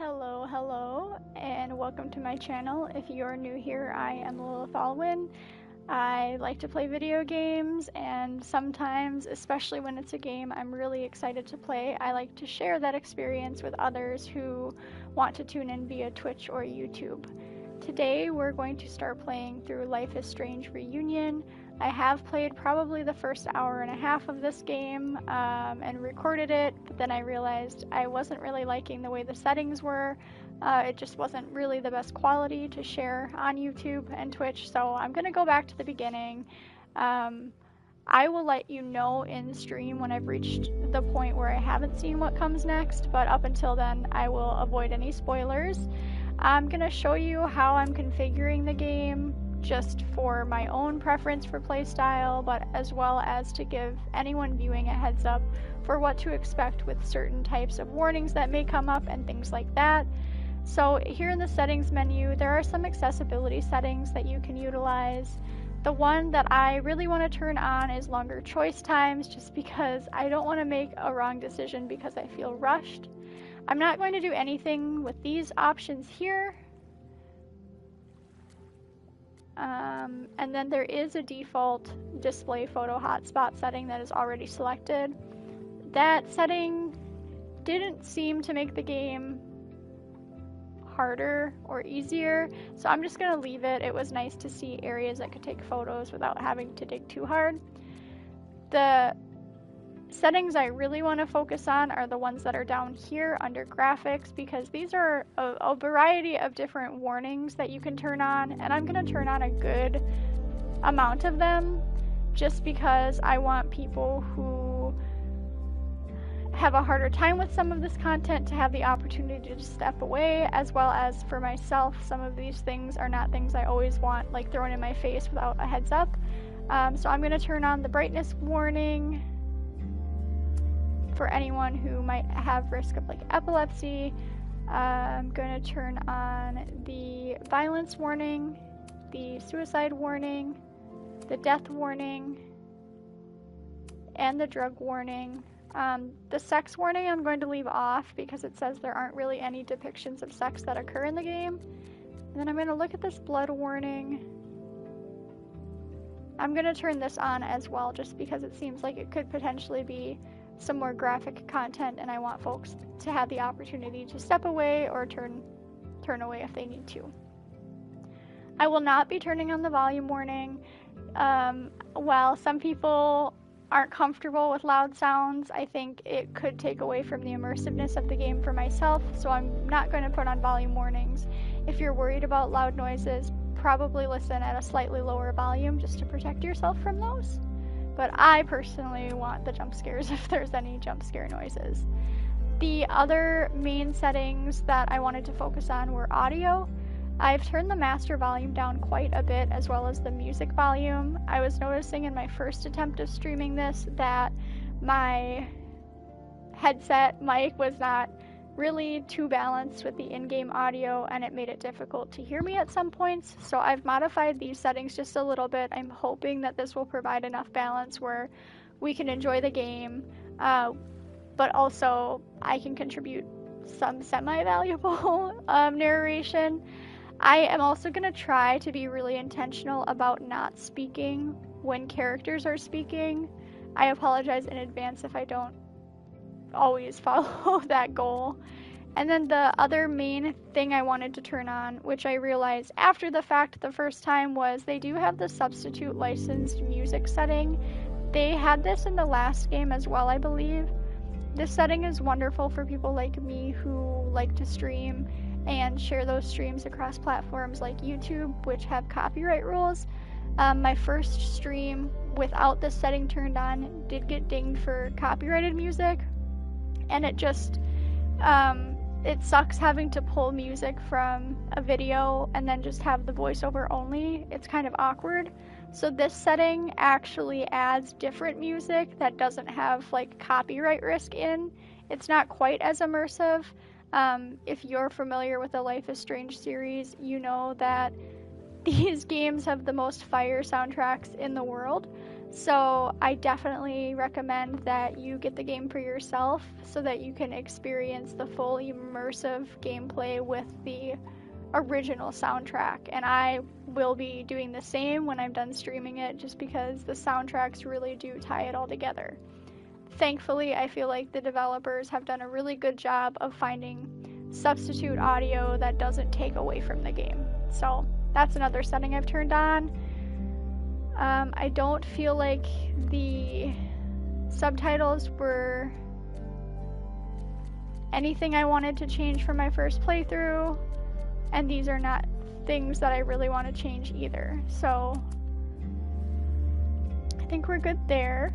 Hello, and welcome to my channel. If you're new here, I am Lilith Alwyn. I like to play video games, and sometimes, especially when it's a game I'm really excited to play, I like to share that experience with others who want to tune in via Twitch or YouTube. Today, we're going to start playing through Life is Strange Reunion. I have played probably the first hour and a half of this game and recorded it, but then I realized I wasn't really liking the way the settings were. It just wasn't really the best quality to share on YouTube and Twitch, so I'm going to go back to the beginning. I will let you know in stream when I've reached the point where I haven't seen what comes next, but up until then I will avoid any spoilers. I'm going to show you how I'm configuring the game just for my own preference for playstyle, but as well as to give anyone viewing a heads up for what to expect with certain types of warnings that may come up and things like that. So here in the settings menu, there are some accessibility settings that you can utilize. The one that I really want to turn on is longer choice times, just because I don't want to make a wrong decision because I feel rushed. I'm not going to do anything with these options here. And then there is a default display photo hotspot setting that is already selected. That setting didn't seem to make the game harder or easier, so I'm just going to leave it. It was nice to see areas that could take photos without having to dig too hard. The settings I really want to focus on are the ones that are down here under graphics, because these are a variety of different warnings that you can turn on, and I'm going to turn on a good amount of them just because I want people who have a harder time with some of this content to have the opportunity to step away, as well as for myself, some of these things are not things I always want like thrown in my face without a heads up. So I'm going to turn on the brightness warning for anyone who might have risk of like epilepsy. I'm going to turn on the violence warning, the suicide warning, the death warning, and the drug warning. The sex warning I'm going to leave off because it says there aren't really any depictions of sex that occur in the game. And then I'm going to look at this blood warning. I'm going to turn this on as well just because it seems like it could potentially be some more graphic content, and I want folks to have the opportunity to step away or turn away if they need to. I will not be turning on the volume warning. While some people aren't comfortable with loud sounds, I think it could take away from the immersiveness of the game for myself, so I'm not going to put on volume warnings. If you're worried about loud noises, probably listen at a slightly lower volume just to protect yourself from those. But I personally want the jump scares if there's any jump scare noises. The other main settings that I wanted to focus on were audio. I've turned the master volume down quite a bit, as well as the music volume. I was noticing in my first attempt of streaming this that my headset mic was not really too balanced with the in-game audio, and it made it difficult to hear me at some points. So I've modified these settings just a little bit. I'm hoping that this will provide enough balance where we can enjoy the game, but also I can contribute some semi-valuable narration. I am also going to try to be really intentional about not speaking when characters are speaking. I apologize in advance if I don't always follow that goal. And then the other main thing I wanted to turn on, which I realized after the fact the first time, was they do have the substitute licensed music setting. They had this in the last game as well, I believe. This setting is wonderful for people like me who like to stream and share those streams across platforms like YouTube, which have copyright rules. My first stream without this setting turned on did get dinged for copyrighted music, and it just it sucks having to pull music from a video and then just have the voiceover only. It's kind of awkward. So this setting actually adds different music that doesn't have like copyright risk in. It's not quite as immersive. If you're familiar with the Life is Strange series, you know that these games have the most fire soundtracks in the world. So I definitely recommend that you get the game for yourself so that you can experience the full immersive gameplay with the original soundtrack. And I will be doing the same when I'm done streaming it, just because the soundtracks really do tie it all together. Thankfully, I feel like the developers have done a really good job of finding substitute audio that doesn't take away from the game. So that's another setting I've turned on. I don't feel like the subtitles were anything I wanted to change from my first playthrough, and these are not things that I really want to change either. So I think we're good there.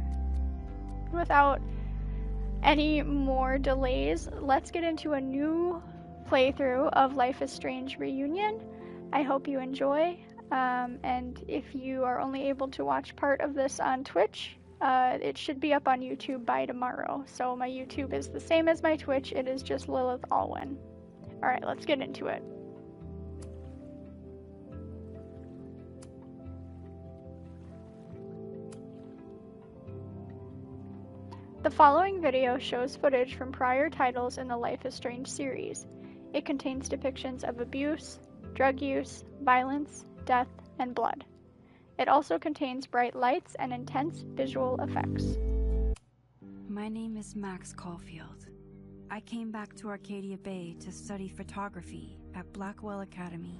Without any more delays, let's get into a new playthrough of Life is Strange Reunion. I hope you enjoy. And if you are only able to watch part of this on Twitch, it should be up on YouTube by tomorrow. So my YouTube is the same as my Twitch. It is just Lilith Alwyn. Alright, let's get into it. The following video shows footage from prior titles in the Life is Strange series. It contains depictions of abuse, drug use, violence, death, and blood. It also contains bright lights and intense visual effects. My name is Max Caulfield. I came back to Arcadia Bay to study photography at Blackwell Academy.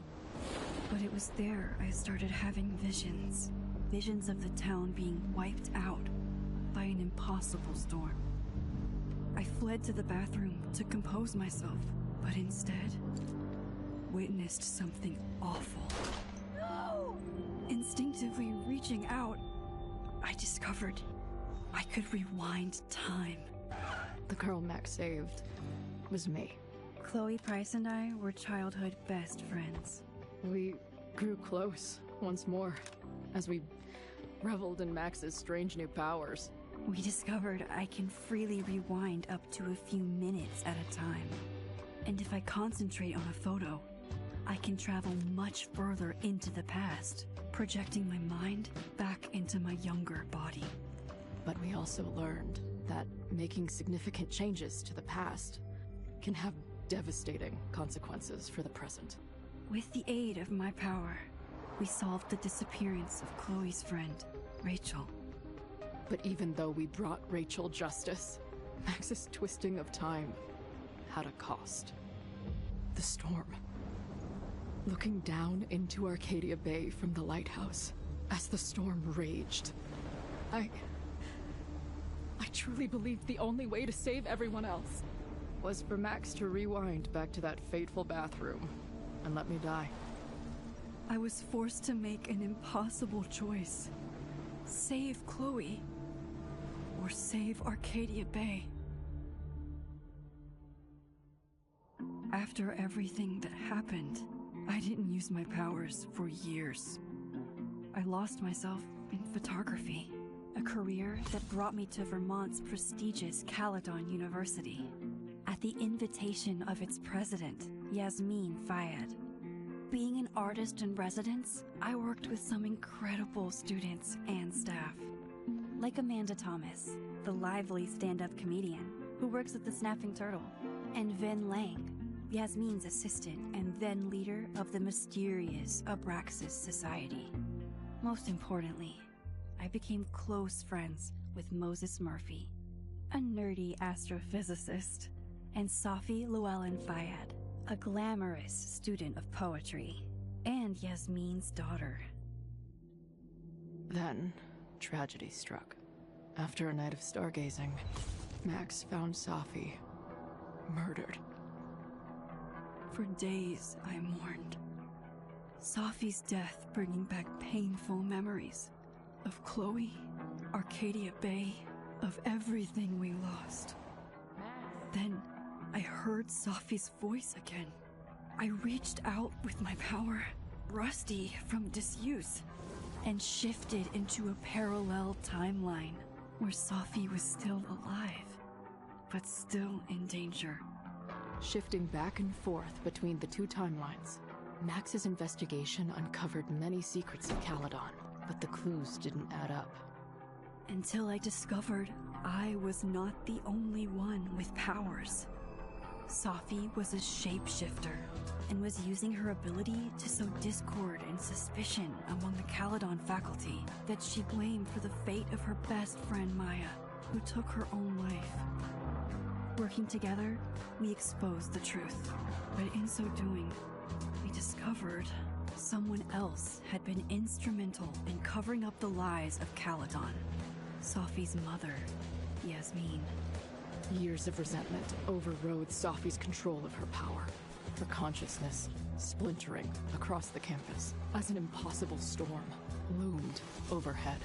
But it was there I started having visions. Visions of the town being wiped out by an impossible storm. I fled to the bathroom to compose myself, but instead witnessed something awful. No! Instinctively reaching out, I discovered I could rewind time. The girl Max saved was me. Chloe Price and I were childhood best friends. We grew close once more as we reveled in Max's strange new powers. We discovered I can freely rewind up to a few minutes at a time. And if I concentrate on a photo, I can travel much further into the past, projecting my mind back into my younger body. But we also learned that making significant changes to the past can have devastating consequences for the present. With the aid of my power, we solved the disappearance of Chloe's friend, Rachel. But even though we brought Rachel justice, Max's twisting of time had a cost. The storm. Looking down into Arcadia Bay from the lighthouse as the storm raged, I truly believed the only way to save everyone else was for Max to rewind back to that fateful bathroom and let me die. I was forced to make an impossible choice. Save Chloe, or save Arcadia Bay. After everything that happened, I didn't use my powers for years. I lost myself in photography, a career that brought me to Vermont's prestigious Caledon University, at the invitation of its president, Yasmin Fayed. Being an artist in residence, I worked with some incredible students and staff, like Amanda Thomas, the lively stand-up comedian who works at the Snapping Turtle, and Ven Lang, Yasmin's assistant and then leader of the mysterious Abraxas Society. Most importantly, I became close friends with Moses Murphy, a nerdy astrophysicist, and Safi Llewellyn Fayed, a glamorous student of poetry, and Yasmin's daughter. Then, tragedy struck. After a night of stargazing, Max found Safi murdered. For days, I mourned. Safi's death bringing back painful memories of Chloe, Arcadia Bay, of everything we lost. Then, I heard Safi's voice again. I reached out with my power, rusty from disuse, and shifted into a parallel timeline where Safi was still alive, but still in danger. Shifting back and forth between the two timelines, Max's investigation uncovered many secrets of Caledon, but the clues didn't add up. until I discovered I was not the only one with powers. Safi was a shapeshifter and was using her ability to sow discord and suspicion among the Caledon faculty that she blamed for the fate of her best friend Maya, who took her own life. Working together, we exposed the truth, but in so doing, we discovered someone else had been instrumental in covering up the lies of Caledon. Safi's mother, Yasmin. Years of resentment overrode Safi's control of her power. Her consciousness splintering across the campus as an impossible storm loomed overhead.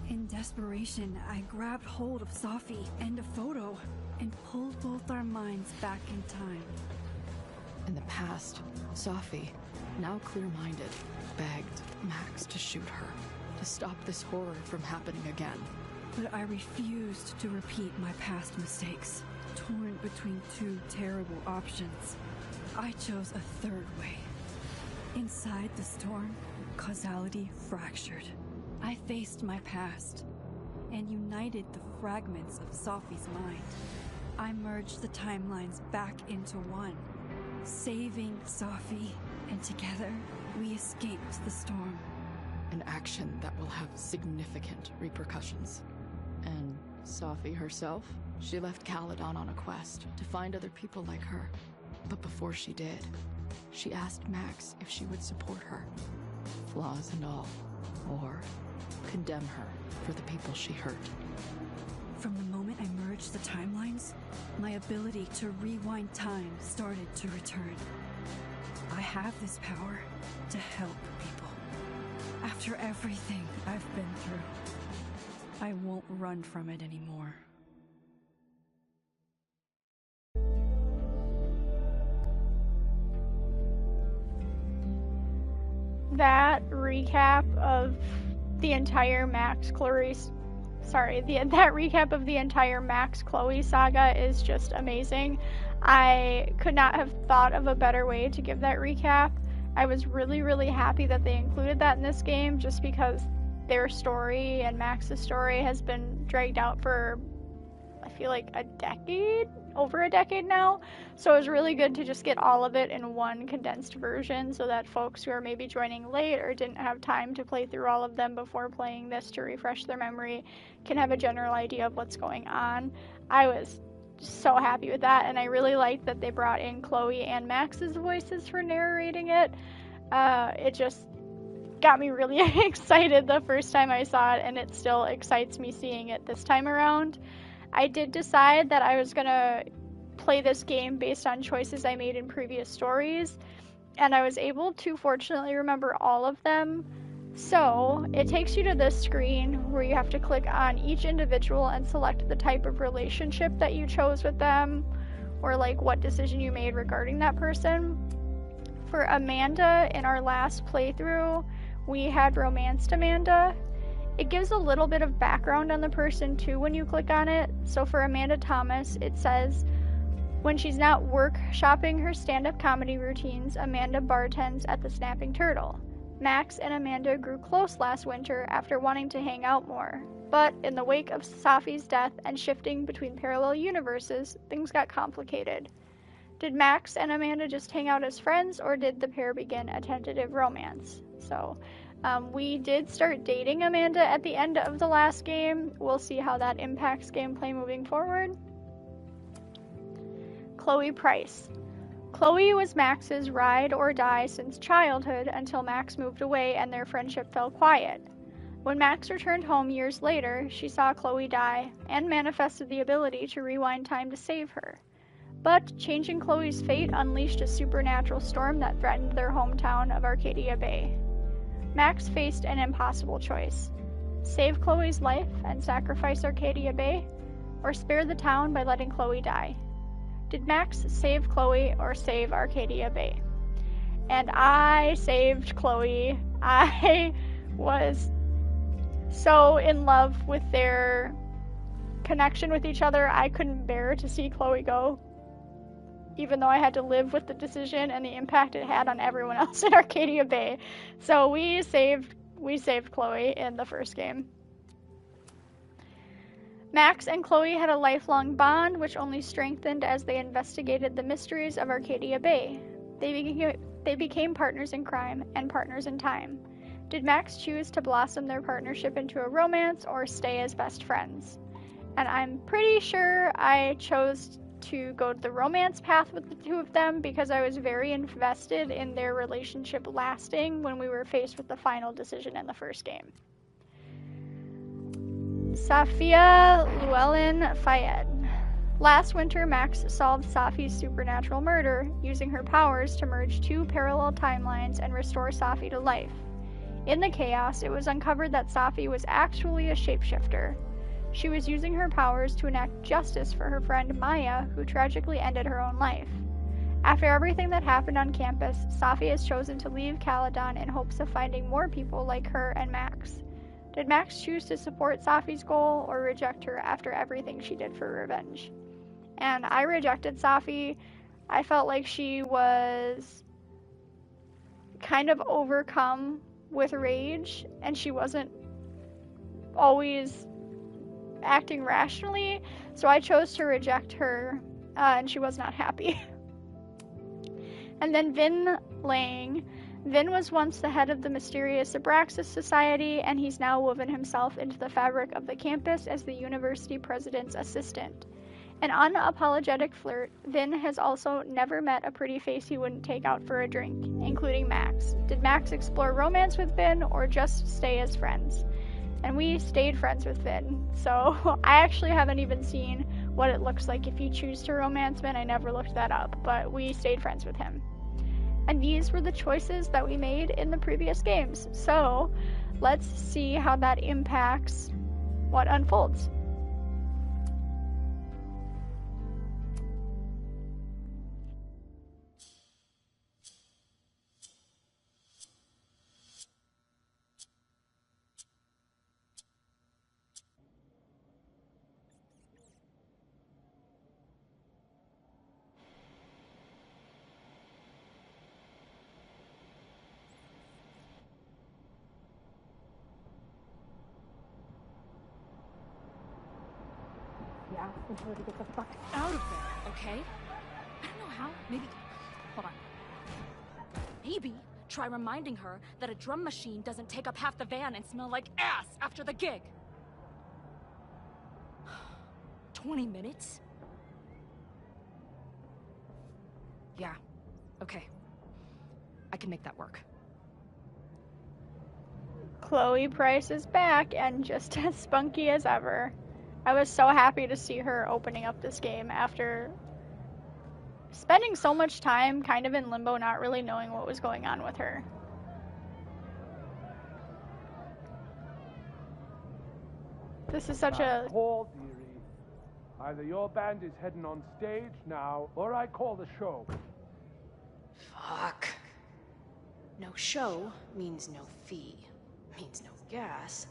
In desperation, I grabbed hold of Safi and a photo and pulled both our minds back in time. In the past, Safi, now clear-minded, begged Max to shoot her, to stop this horror from happening again. But I refused to repeat my past mistakes. Torn between two terrible options, I chose a third way. Inside the storm, causality fractured. I faced my past and united the fragments of Safi's mind. I merged the timelines back into one, saving Safi, and together we escaped the storm. An action that will have significant repercussions. And Safi herself? She left Caledon on a quest to find other people like her. But before she did, she asked Max if she would support her, flaws and all, or condemn her for the people she hurt. From the moment I merged the timelines, my ability to rewind time started to return. I have this power to help people. After everything I've been through, I won't run from it anymore. That recap of the entire that recap of the entire Max Chloe saga is just amazing. I could not have thought of a better way to give that recap. I was really, really happy that they included that in this game, just because their story and Max's story has been dragged out for, I feel like, over a decade now. So it was really good to just get all of it in one condensed version, so that folks who are maybe joining late or didn't have time to play through all of them before playing this to refresh their memory can have a general idea of what's going on. I was so happy with that, and I really liked that they brought in Chloe and Max's voices for narrating it. It just got me really excited the first time I saw it, and it still excites me seeing it this time around. I did decide that I was gonna play this game based on choices I made in previous stories, and I was able to fortunately remember all of them. So it takes you to this screen where you have to click on each individual and select the type of relationship that you chose with them, or like what decision you made regarding that person. For Amanda, in our last playthrough, we had romanced Amanda. It gives a little bit of background on the person too when you click on it. So for Amanda Thomas, it says, when she's not workshopping her stand-up comedy routines, Amanda bartends at the Snapping Turtle. Max and Amanda grew close last winter after wanting to hang out more. But in the wake of Safi's death and shifting between parallel universes, things got complicated. Did Max and Amanda just hang out as friends, or did the pair begin a tentative romance? So, we did start dating Amanda at the end of the last game. We'll see how that impacts gameplay moving forward. Chloe Price. Chloe was Max's ride or die since childhood until Max moved away and their friendship fell quiet. When Max returned home years later, she saw Chloe die and manifested the ability to rewind time to save her. But changing Chloe's fate unleashed a supernatural storm that threatened their hometown of Arcadia Bay. Max faced an impossible choice: save Chloe's life and sacrifice Arcadia Bay, or spare the town by letting Chloe die. Did Max save Chloe or save Arcadia Bay? And I saved Chloe. I was so in love with their connection with each other. I couldn't bear to see Chloe go, even though I had to live with the decision and the impact it had on everyone else in Arcadia Bay. So we saved Chloe in the first game. Max and Chloe had a lifelong bond, which only strengthened as they investigated the mysteries of Arcadia Bay. They became partners in crime and partners in time. Did Max choose to blossom their partnership into a romance or stay as best friends? And I'm pretty sure I chose to go the romance path with the two of them because I was very invested in their relationship lasting when we were faced with the final decision in the first game. Safia Llewellyn Fayed. Last winter, Max solved Safi's supernatural murder, using her powers to merge two parallel timelines and restore Safi to life. In the chaos, it was uncovered that Safi was actually a shapeshifter. She was using her powers to enact justice for her friend Maya, who tragically ended her own life. After everything that happened on campus, Safi has chosen to leave Caledon in hopes of finding more people like her and Max. Did Max choose to support Safi's goal or reject her after everything she did for revenge? And I rejected Safi. I felt like she was kind of overcome with rage, and she wasn't always acting rationally, so I chose to reject her, and she was not happy. And then Vin Lang. Vin was once the head of the mysterious Abraxas Society, and he's now woven himself into the fabric of the campus as the university president's assistant. An unapologetic flirt, Vin has also never met a pretty face he wouldn't take out for a drink, including Max. Did Max explore romance with Vin, or just stay as friends? And we stayed friends with Vin, so I actually haven't even seen what it looks like if you choose to romance Vin. I never looked that up, but we stayed friends with him. And these were the choices that we made in the previous games. So let's see how that impacts what unfolds. Asking her to get the fuck out of there, okay? I don't know how. Maybe. Hold on. Maybe try reminding her that a drum machine doesn't take up half the van and smell like ass after the gig. 20 minutes? Yeah. Okay. I can make that work. Chloe Price is back and just as spunky as ever. I was so happy to see her opening up this game after spending so much time kind of in limbo, not really knowing what was going on with her. This is such a... call, dearie. Either your band is heading on stage now, or I call the show. Fuck. No show means no fee. Means no gas.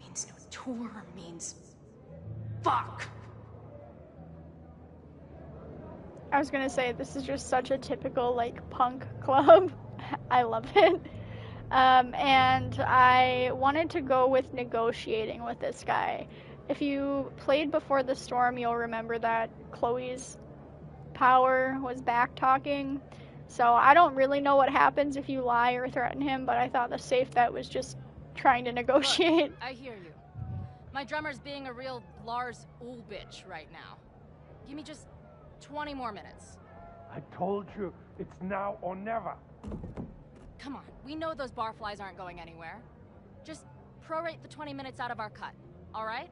Means no tour. Means... fuck! I was gonna say, this is just such a typical, like, punk club. I love it. And I wanted to go with negotiating with this guy. If you played Before the Storm, you'll remember that Chloe's power was back-talking. So I don't really know what happens if you lie or threaten him, but I thought the safe bet was just trying to negotiate. Look, I hear you. My drummer's being a real Lars Ulrich bitch right now. Give me just 20 more minutes. I told you, it's now or never. Come on, we know those barflies aren't going anywhere. Just prorate the 20 minutes out of our cut, all right?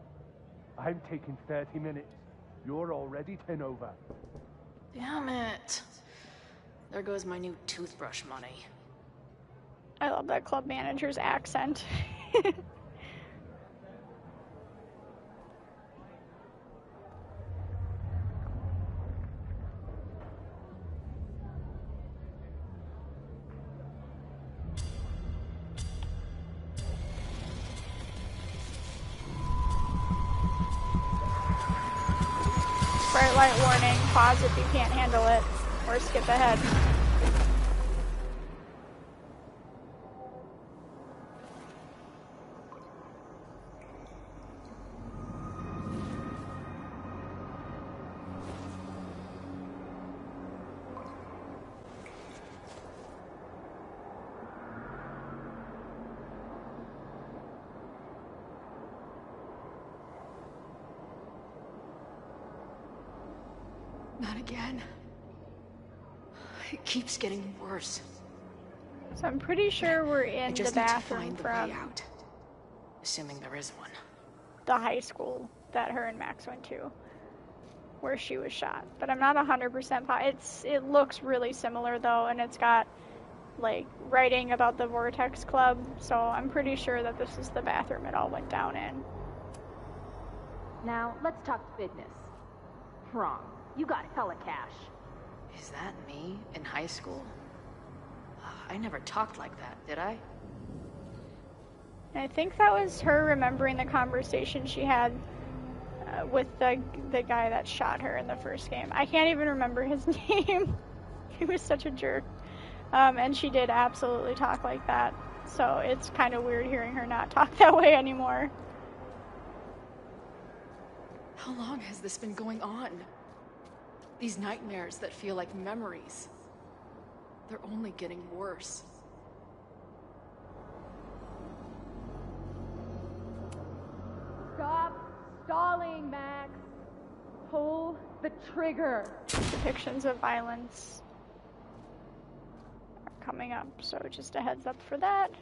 I'm taking 30 minutes. You're already 10 over. Damn it. There goes my new toothbrush money. I love that club manager's accent. Bright light warning, pause if you can't handle it, or skip ahead. Not again. It keeps getting worse. So I'm pretty sure we're I in just the need to bathroom find the from way out. Assuming there is one. the high school that her and Max went to, where she was shot. But I'm not 100% it looks really similar though, and it's got like writing about the Vortex Club, so I'm pretty sure that this is the bathroom it all went down in. Now, let's talk business. Prom. You got hella cash. Is that me in high school? I never talked like that, did I? And I think that was her remembering the conversation she had with the guy that shot her in the first game. I can't even remember his name. He was such a jerk. And she did absolutely talk like that. So it's kind of weird hearing her not talk that way anymore. How long has this been going on? These nightmares that feel like memories. They're only getting worse. Stop stalling, Max. Pull the trigger. Depictions of violence are coming up, so just a heads up for that.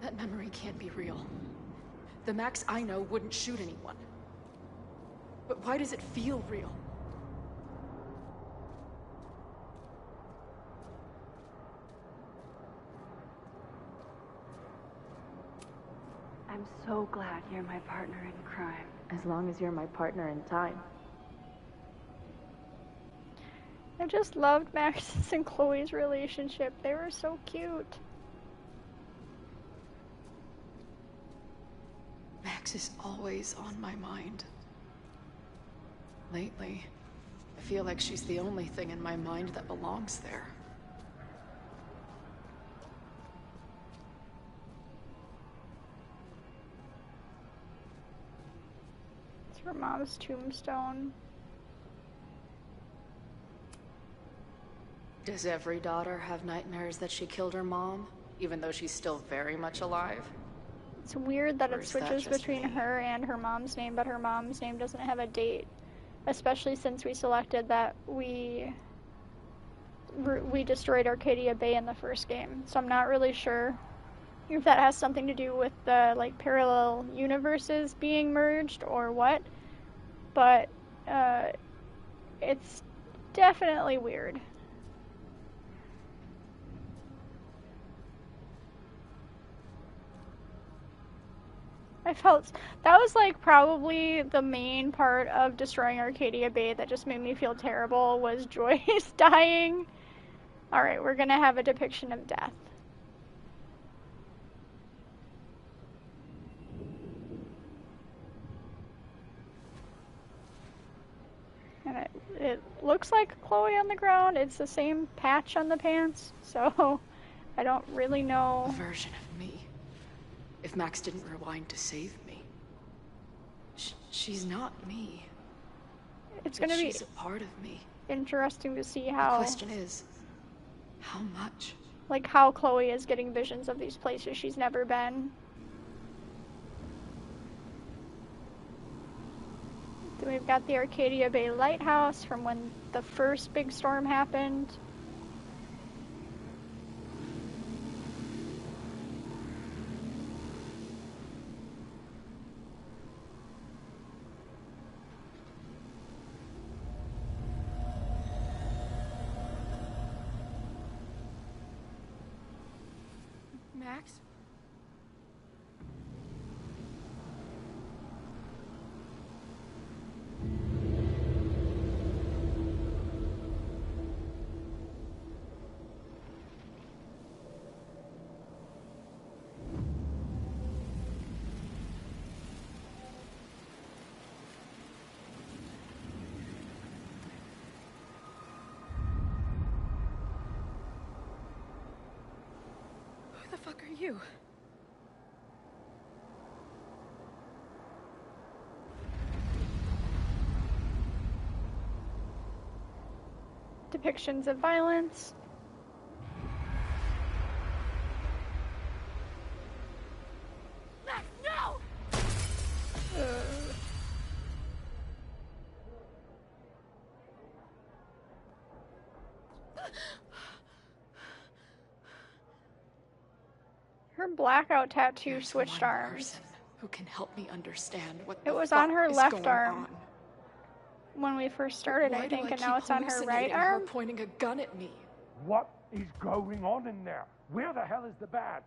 That memory can't be real. The Max I know wouldn't shoot anyone. But why does it feel real? I'm so glad you're my partner in crime. As long as you're my partner in time. I just loved Max's and Chloe's relationship. They were so cute. Max is always on my mind. Lately, I feel like she's the only thing in my mind that belongs there. It's her mom's tombstone. Does every daughter have nightmares that she killed her mom, even though she's still very much alive? It's weird that Or it is that switches just between me? her and her mom's name, but her mom's name doesn't have a date. Especially since we selected that we destroyed Arcadia Bay in the first game. So I'm not really sure if that has something to do with the like parallel universes being merged or what. But it's definitely weird. I felt that was like probably the main part of destroying Arcadia Bay that just made me feel terrible was Joyce dying. Alright, we're gonna have a depiction of death. And it looks like Chloe on the ground. It's the same patch on the pants, so I don't really know. A version of me. If Max didn't rewind to save me. She's not me. It's But gonna be she's a part of me. interesting to see The how question is, how much? like how Chloe is getting visions of these places she's never been. Then we've got the Arcadia Bay Lighthouse from when the first big storm happened. Max? Who the fuck are you? Depictions of violence. Max, no! Her blackout tattoo There's switched one arms. person who can help me understand what It the was on fuck her is left going arm on. when we first started, Why I do think, and keep now it's on her right hallucinating her arm. pointing a gun at me? What is going on in there? Where the hell is the band?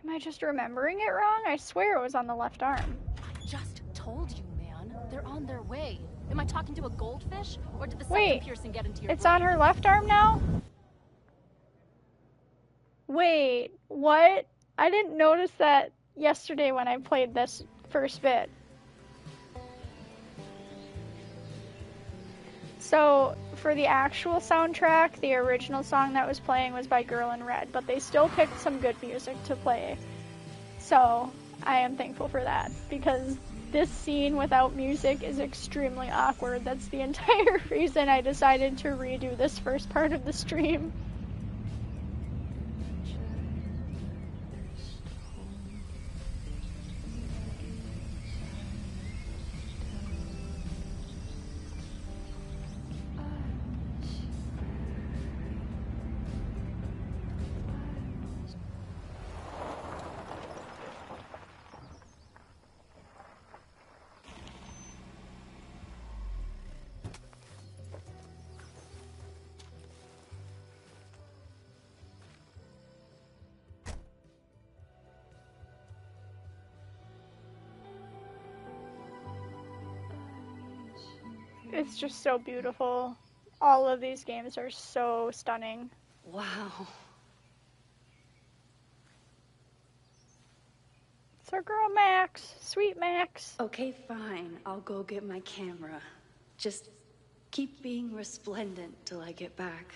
Am I just remembering it wrong? I swear it was on the left arm. I just told you, man. They're on their way. Am I talking to a goldfish? Or did the Wait, septum piercing get into your It's brain? on her left arm now? Wait, what? I didn't notice that yesterday when I played this first bit. So, for the actual soundtrack, the original song that was playing was by Girl in Red, but they still picked some good music to play. So, I am thankful for that, because this scene without music is extremely awkward. That's the entire reason I decided to redo this first part of the stream. It's just so beautiful. All of these games are so stunning. Wow. It's our girl Max. Sweet Max. Okay, fine. I'll go get my camera. Just keep being resplendent till I get back.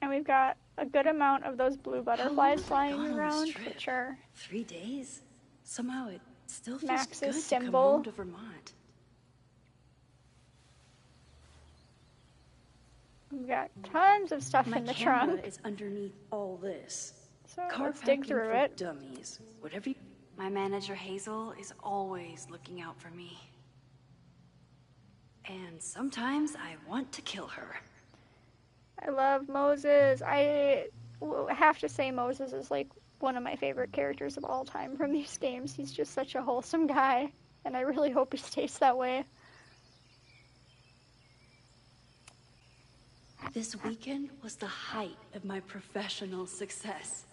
And we've got a good amount of those blue butterflies flying gone on this around, trip? which are 3 days? Somehow it still feels Max's good to symbol. come home to Vermont. We've got tons of stuff My in the camera trunk. is underneath all this. So Car let's dig packing through for it. dummies. Whatever you... My manager Hazel is always looking out for me. And sometimes I want to kill her. I love Moses. I have to say Moses is like one of my favorite characters of all time from these games. He's just such a wholesome guy, and I really hope he stays that way. This weekend was the height of my professional success.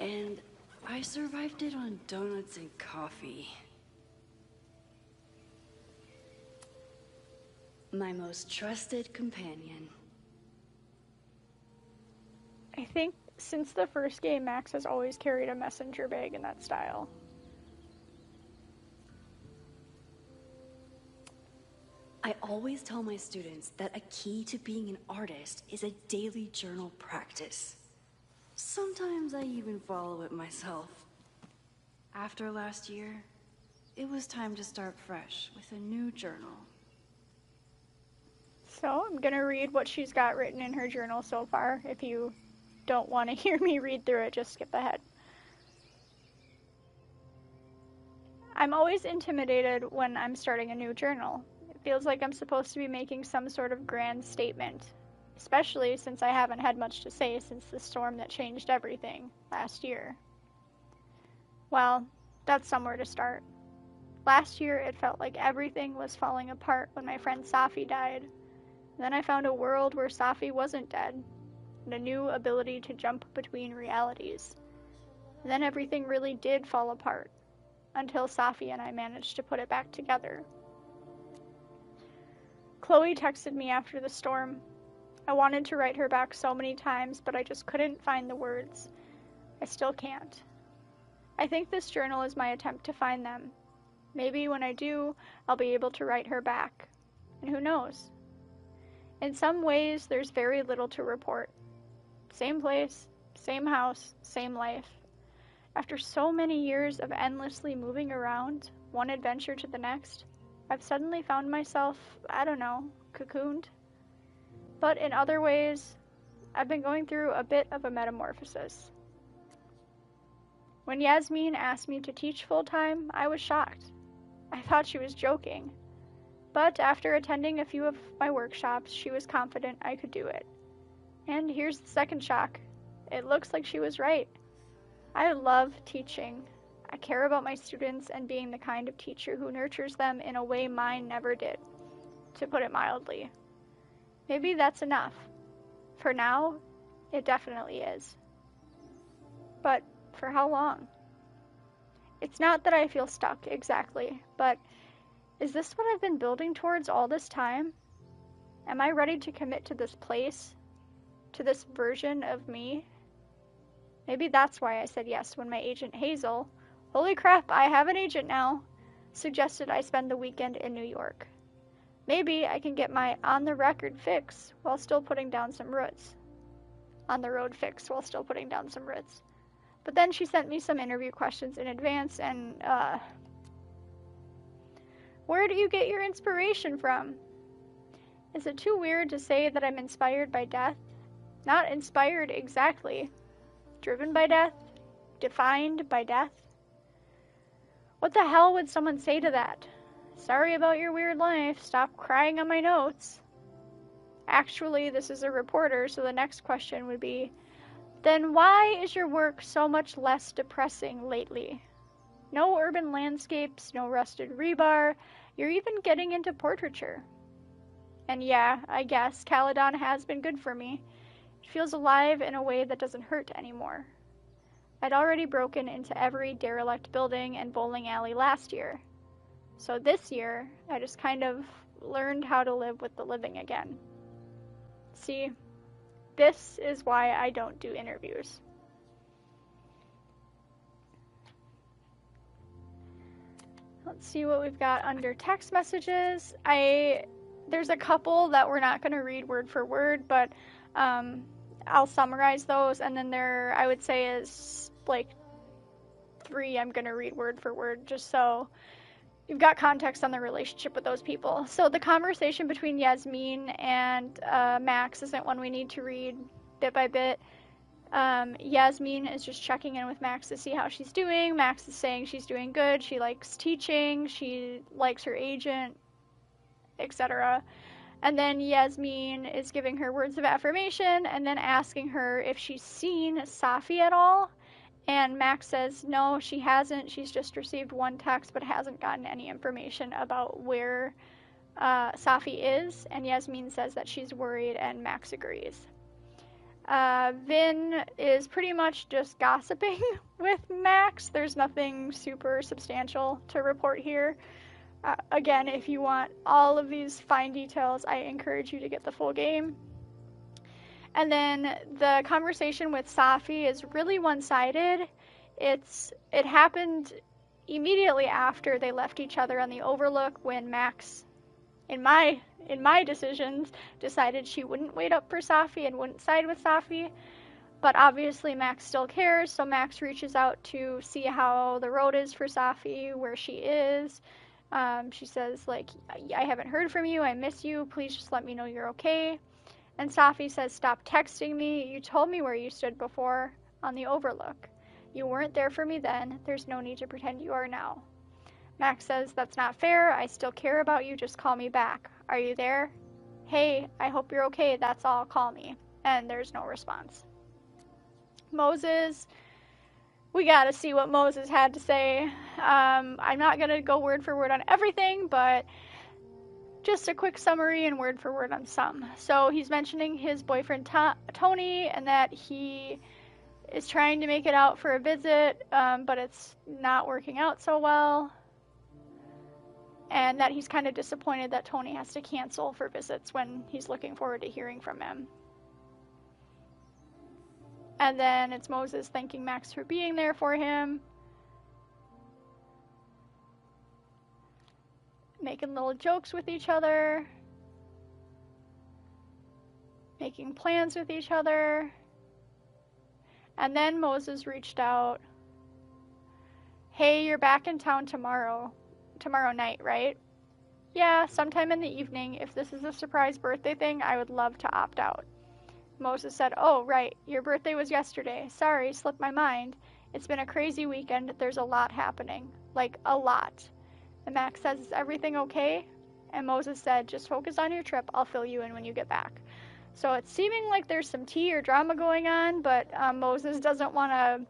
And I survived it on donuts and coffee. My most trusted companion. I think since the first game, Max has always carried a messenger bag in that style. I always tell my students that a key to being an artist is a daily journal practice. Sometimes I even follow it myself. After last year, it was time to start fresh with a new journal. So I'm gonna read what she's got written in her journal so far. If you don't want to hear me read through it, just skip ahead. I'm always intimidated when I'm starting a new journal. It feels like I'm supposed to be making some sort of grand statement, especially since I haven't had much to say since the storm that changed everything last year. Well, that's somewhere to start. Last year, it felt like everything was falling apart when my friend Safi died. Then I found a world where Safi wasn't dead, and a new ability to jump between realities. Then everything really did fall apart, until Safi and I managed to put it back together. Chloe texted me after the storm. I wanted to write her back so many times, but I just couldn't find the words. I still can't. I think this journal is my attempt to find them. Maybe when I do, I'll be able to write her back. And who knows? In some ways, there's very little to report. Same place, same house, same life. After so many years of endlessly moving around, one adventure to the next, I've suddenly found myself, I don't know, cocooned. But in other ways, I've been going through a bit of a metamorphosis. When Yasmin asked me to teach full-time, I was shocked. I thought she was joking. But after attending a few of my workshops, she was confident I could do it. And here's the second shock. It looks like she was right. I love teaching. I care about my students and being the kind of teacher who nurtures them in a way mine never did, to put it mildly. Maybe that's enough. For now, it definitely is. But for how long? It's not that I feel stuck exactly, but is this what I've been building towards all this time? Am I ready to commit to this place? To this version of me? Maybe that's why I said yes when my agent Hazel, holy crap, I have an agent now, suggested I spend the weekend in New York. Maybe I can get my on-the-record fix while still putting down some roots. On-the-road fix while still putting down some roots. But then she sent me some interview questions in advance and, where do you get your inspiration from? Is it too weird to say that I'm inspired by death? Not inspired exactly. Driven by death? Defined by death? What the hell would someone say to that? Sorry about your weird life. Stop crying on my notes. Actually, this is a reporter, so the next question would be, then why is your work so much less depressing lately? No urban landscapes, no rusted rebar. You're even getting into portraiture. And yeah, I guess Caledon has been good for me. It feels alive in a way that doesn't hurt anymore. I'd already broken into every derelict building and bowling alley last year. So this year, I just kind of learned how to live with the living again. See, this is why I don't do interviews. Let's see what we've got under text messages. There's a couple that we're not going to read word for word, but I'll summarize those, and then I would say is like 3 I'm going to read word for word, just so you've got context on the relationship with those people. So the conversation between Yasmin and Max isn't one we need to read bit by bit. Yasmin is just checking in with Max to see how she's doing. Max is saying she's doing good, she likes teaching, she likes her agent, etc. And then Yasmin is giving her words of affirmation and then asking her if she's seen Safi at all. And Max says no, she hasn't. She's just received one text but hasn't gotten any information about where Safi is. And Yasmin says that she's worried, and Max agrees. Vin is pretty much just gossiping with Max. There's nothing super substantial to report here. Again, if you want all of these fine details, I encourage you to get the full game. And then the conversation with Safi is really one-sided. It happened immediately after they left each other on the Overlook, when Max, in my decisions, decided she wouldn't wait up for Safi and wouldn't side with Safi. But obviously Max still cares, so Max reaches out to see how the road is for Safi, where she is. She says, like, I haven't heard from you, I miss you, please just let me know you're okay. And Safi says, stop texting me, you told me where you stood before, on the Overlook. You weren't there for me then, there's no need to pretend you are now. Max says, that's not fair, I still care about you, just call me back. Are you there? Hey, I hope you're okay, that's all, call me. And there's no response. Moses, we gotta see what Moses had to say. I'm not gonna go word for word on everything, but just a quick summary and word for word on some. So he's mentioning his boyfriend Tony, and that he is trying to make it out for a visit, but it's not working out so well. And that he's kind of disappointed that Tony has to cancel for visits when he's looking forward to hearing from him. And then it's Moses thanking Max for being there for him. Making little jokes with each other. Making plans with each other. And then Moses reached out. Hey, you're back in town tomorrow night, right? Yeah, sometime in the evening. If this is a surprise birthday thing, I would love to opt out. Moses said, oh, right, your birthday was yesterday. Sorry, slipped my mind. It's been a crazy weekend. There's a lot happening. Like, a lot. And Max says, is everything okay? And Moses said, just focus on your trip. I'll fill you in when you get back. So it's seeming like there's some tea or drama going on, but Moses doesn't want to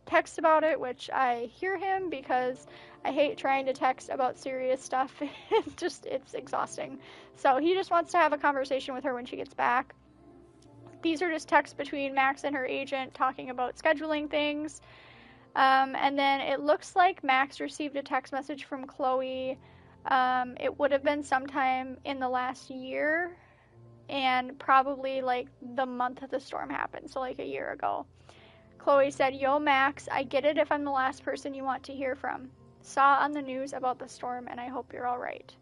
text about it, which I hear him, because I hate trying to text about serious stuff. It's exhausting. So he just wants to have a conversation with her when she gets back. These are just texts between Max and her agent talking about scheduling things. And then it looks like Max received a text message from Chloe. It would have been sometime in the last year, and probably like the month the storm happened, so like a year ago. Chloe said, "Yo, Max, I get it if I'm the last person you want to hear from. Saw on the news about the storm, and I hope you're all right."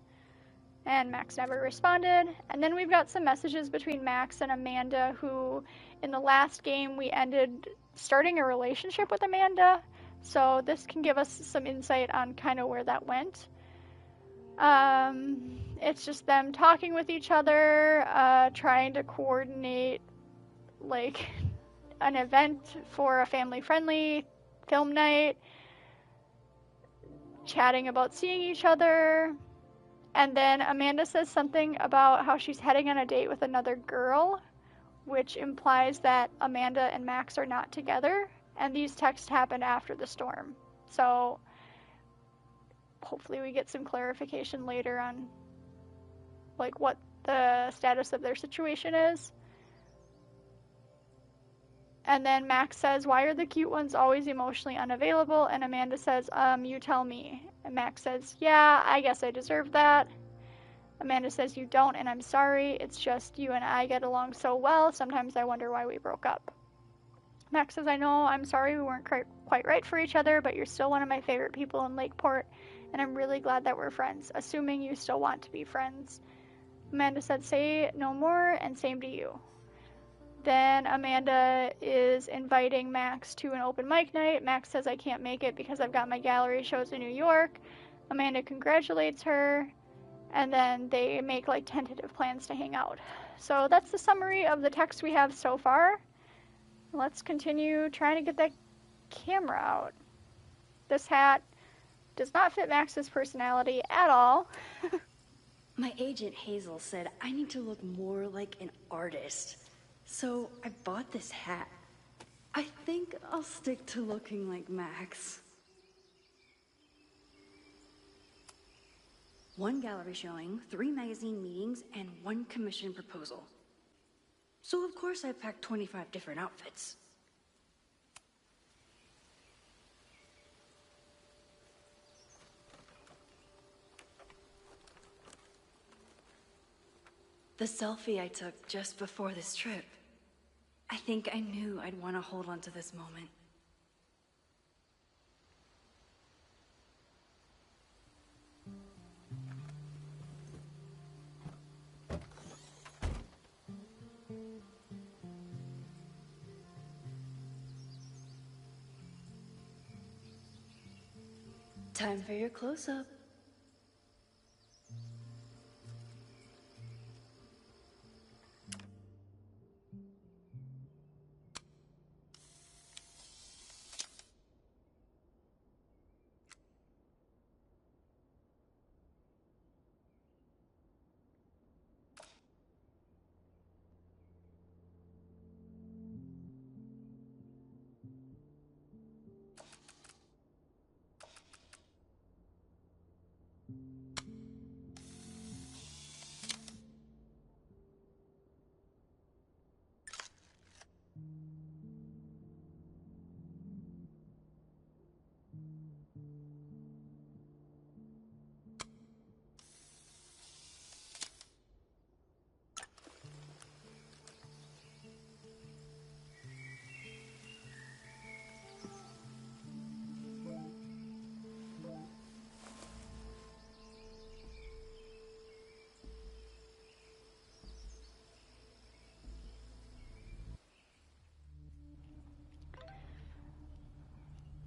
And Max never responded. And then we've got some messages between Max and Amanda, who in the last game we ended starting a relationship with Amanda. So this can give us some insight on kind of where that went. It's just them talking with each other, trying to coordinate like an event for a family-friendly film night, chatting about seeing each other. And then Amanda says something about how she's heading on a date with another girl, which implies that Amanda and Max are not together. And these texts happened after the storm. So hopefully we get some clarification later on like what the status of their situation is. And then Max says, "Why are the cute ones always emotionally unavailable?" And Amanda says, "You tell me." And Max says, "Yeah, I guess I deserve that." Amanda says, "You don't, and I'm sorry. It's just you and I get along so well. Sometimes I wonder why we broke up." Max says, "I know, I'm sorry we weren't quite right for each other, but you're still one of my favorite people in Lakeport, and I'm really glad that we're friends, assuming you still want to be friends." Amanda said, "Say no more, and same to you." Then Amanda is inviting Max to an open mic night. Max says, "I can't make it because I've got my gallery shows in New York." Amanda congratulates her, and then they make like tentative plans to hang out. So that's the summary of the text we have so far. Let's continue trying to get that camera out. This hat does not fit Max's personality at all. My agent Hazel said I need to look more like an artist. So I bought this hat. I think I'll stick to looking like Max. One gallery showing, 3 magazine meetings, and 1 commission proposal. So of course I packed 25 different outfits. The selfie I took just before this trip. I think I knew I'd want to hold on to this moment. Time for your close-up.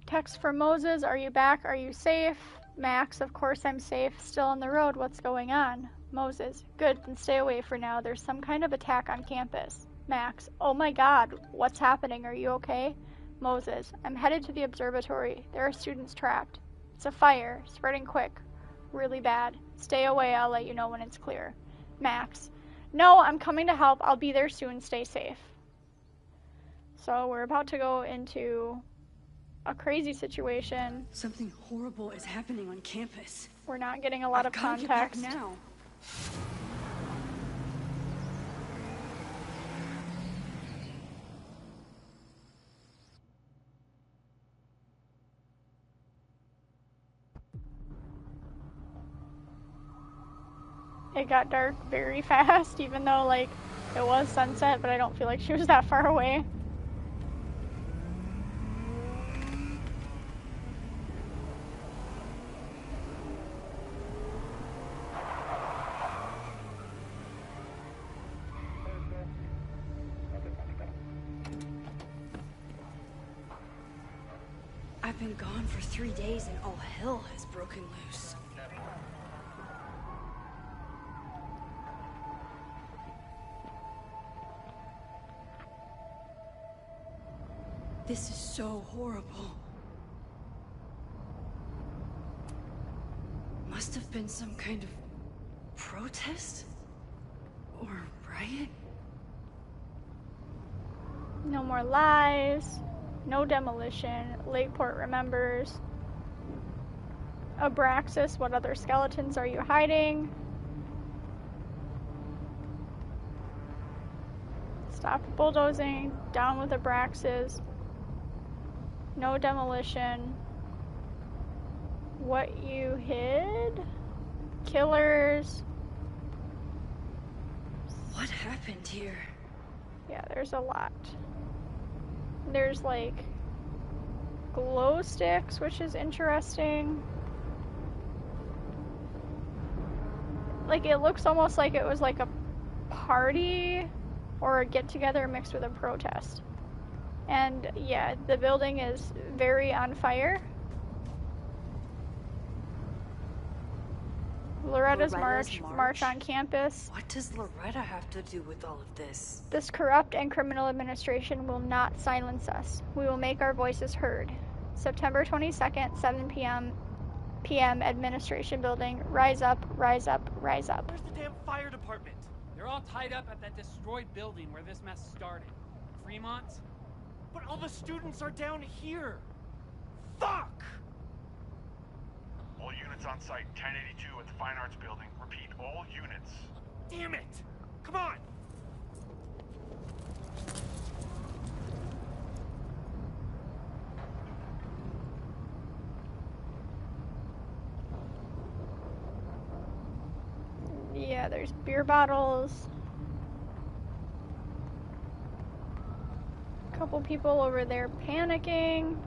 Text from Moses, "Are you back? Are you safe?" Max, "Of course I'm safe. Still on the road. What's going on?" Moses, "Good, then stay away for now. There's some kind of attack on campus." Max, "Oh my god, what's happening? Are you okay?" Moses, "I'm headed to the observatory. There are students trapped. It's a fire, spreading quick. Really bad. Stay away, I'll let you know when it's clear." Max, No, I'm coming to help. I'll be there soon. Stay safe. So we're about to go into a crazy situation. Something horrible is happening on campus. We're not getting a lot of Gotta get back context. now. It got dark very fast, even though, like, it was sunset, but I don't feel like she was that far away. I've been gone for 3 days and all hell has broken loose. This is so horrible. Must have been some kind of protest? Or riot? No more lies. No demolition. Lakeport remembers. Abraxas, what other skeletons are you hiding? Stop bulldozing. Down with Abraxas. No demolition. What you hid? Killers. What happened here? Yeah, there's a lot. There's like glow sticks, which is interesting. Like, it looks almost like it was like a party or a get-together mixed with a protest. And yeah, the building is very on fire. Loretta's march on campus. What does Loretta have to do with all of this? This corrupt and criminal administration will not silence us. We will make our voices heard. September 22nd, 7 p.m. Administration Building. Rise up, rise up, rise up. Where's the damn fire department? They're all tied up at that destroyed building where this mess started. Fremont? But all the students are down here. Fuck! All units on site, 1082 at the Fine Arts Building. Repeat, all units. Damn it! Come on! Yeah, there's beer bottles. A couple people over there panicking.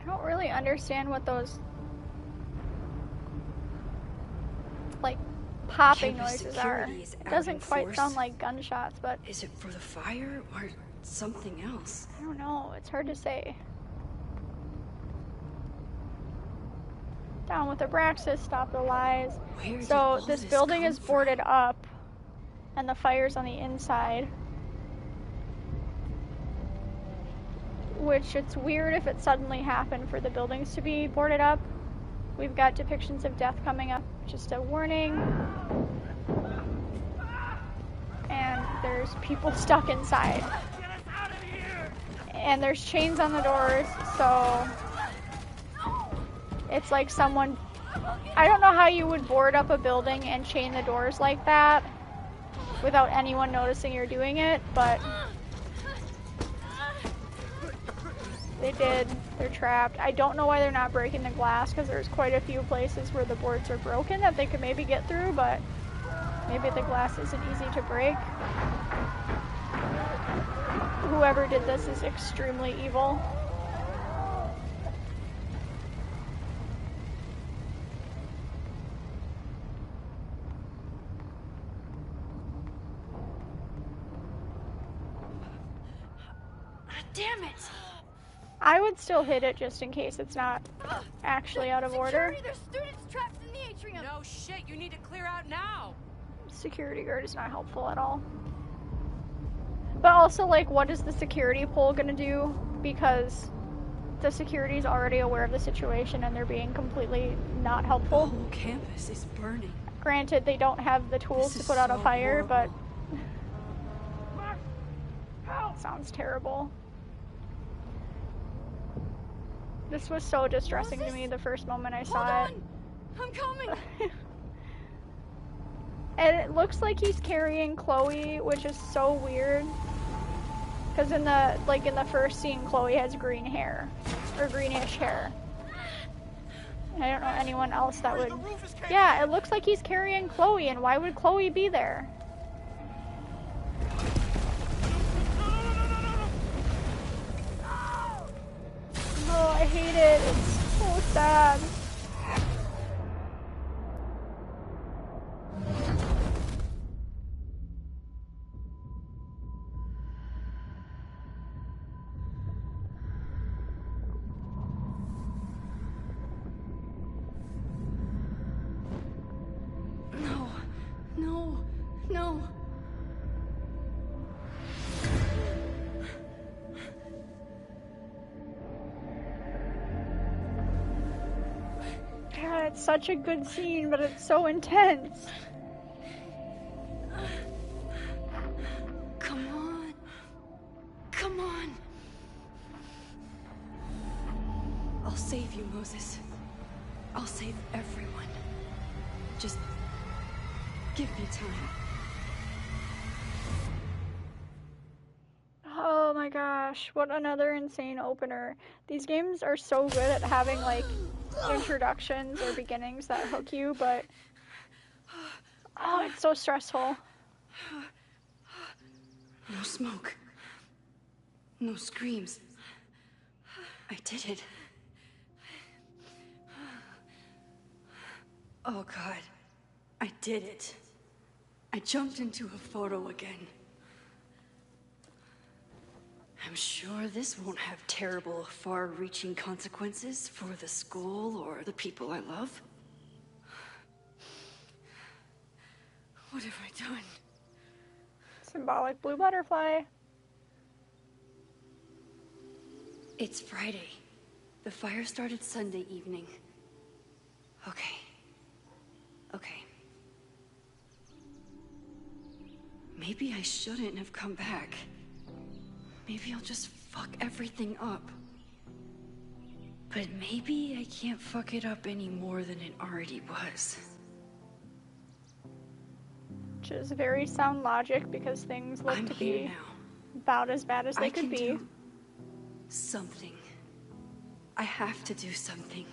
I don't really understand what those, like, popping Campus noises are. security is It out doesn't in quite force. sound like gunshots, but Is it for the fire or something else? I don't know. It's hard to say. Down with Abraxas, stop the lies. Where did So all this this building come is boarded from? up, and the fire's on the inside. Which, it's weird if it suddenly happened for the buildings to be boarded up. We've got depictions of death coming up. Just a warning. And there's people stuck inside. Get us out of here! And there's chains on the doors, so it's like someone, I don't know how you would board up a building and chain the doors like that without anyone noticing you're doing it, but they did. They're trapped. I don't know why they're not breaking the glass, because there's quite a few places where the boards are broken that they could maybe get through, but maybe the glass isn't easy to break. Whoever did this is extremely evil. Damn it! I would still hit it just in case it's not actually out of order. There's students trapped in the atrium. No shit, you need to clear out now. Security guard is not helpful at all. But also, like, what is the security pole gonna do? Because the security's already aware of the situation and they're being completely not helpful. The whole campus is burning. Granted, they don't have the tools to put out a fire, but sounds terrible. This was so distressing to me the first moment I saw it. I'm coming. And it looks like he's carrying Chloe, which is so weird. Because in the first scene, Chloe has green hair, or greenish hair. I don't know anyone else that would. Yeah, it looks like he's carrying Chloe, and why would Chloe be there? Oh, I hate it. It's so sad. No. God, it's such a good scene, but it's so intense. Come on. Come on. I'll save you, Moses. I'll save everyone. Just give me time. Oh my gosh, what another insane opener. These games are so good at having like introductions or beginnings that hook you, but oh, it's so stressful. No smoke. No screams. I did it. Oh God, I did it. I jumped into a photo again. I'm sure this won't have terrible, far-reaching consequences for the school or the people I love. What have I done? Symbolic blue butterfly. It's Friday. The fire started Sunday evening. Okay. Maybe I shouldn't have come back. Maybe I'll just fuck everything up. But maybe I can't fuck it up any more than it already was. Which is very sound logic because things look to be about as bad as they could be. Do something. I have to do something.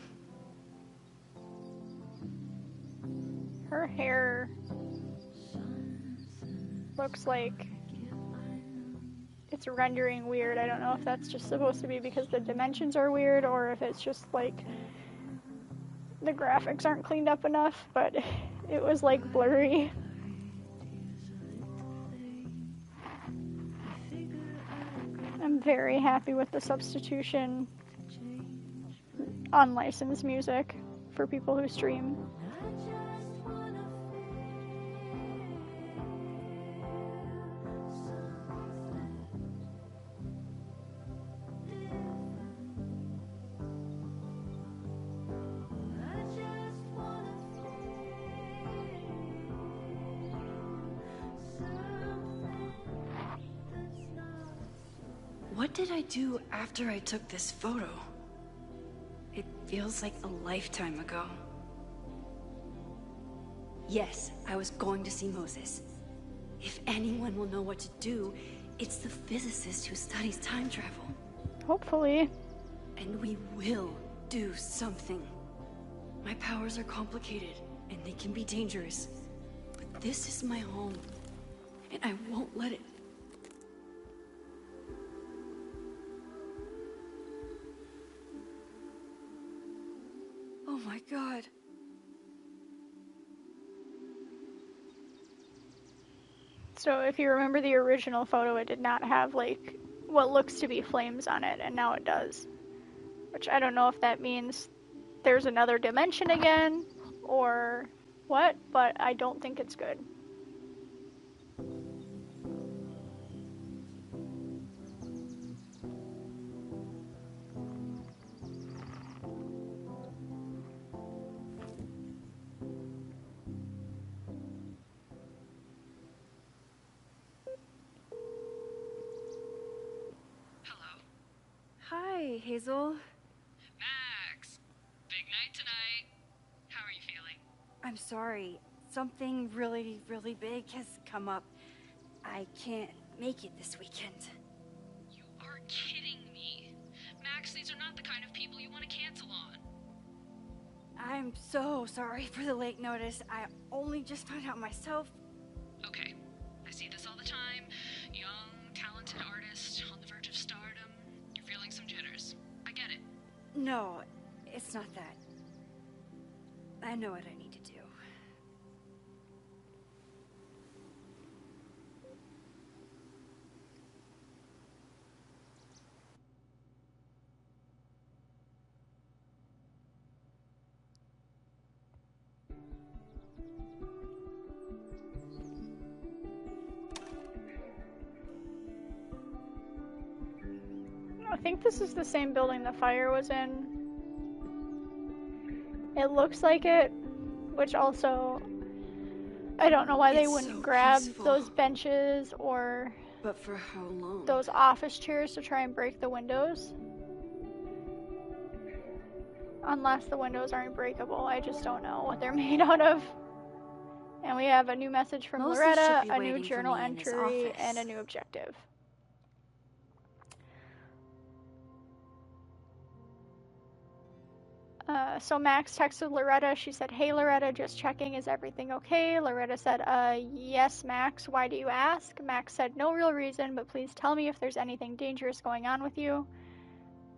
Her hair looks like it's rendering weird. I don't know if that's just supposed to be because the dimensions are weird or if it's just like the graphics aren't cleaned up enough, but it was like blurry. I'm very happy with the substitution unlicensed music for people who stream. What did I do after I took this photo? It feels like a lifetime ago. Yes, I was going to see Moses. If anyone will know what to do, it's the physicist who studies time travel. Hopefully. And we will do something. My powers are complicated, and they can be dangerous. But this is my home, and I won't let it. Oh my God. So if you remember the original photo, it did not have like what looks to be flames on it, and now it does. Which I don't know if that means there's another dimension again or what, but I don't think it's good. Hey, Hazel. Max! Big night tonight. How are you feeling? I'm sorry. Something really, really big has come up. I can't make it this weekend. You are kidding me. Max, these are not the kind of people you want to cancel on. I'm so sorry for the late notice. I only just found out myself. Okay, I see this all the time. Young, talented artist on the verge of stardom. You're feeling some jitters. I get it. No, it's not that. I know what I need to do. I think this is the same building the fire was in. It looks like it, which also, I don't know why they wouldn't grab those benches or But for how long? those office chairs to try and break the windows. Unless the windows aren't breakable, I just don't know what they're made out of. And we have a new message from Moses Loretta, should be a new waiting for journal me in his entry, office. and a new objective. So Max texted Loretta. She said, "Hey Loretta, just checking, is everything okay?" Loretta said, yes Max, why do you ask?" Max said, "No real reason, but please tell me if there's anything dangerous going on with you."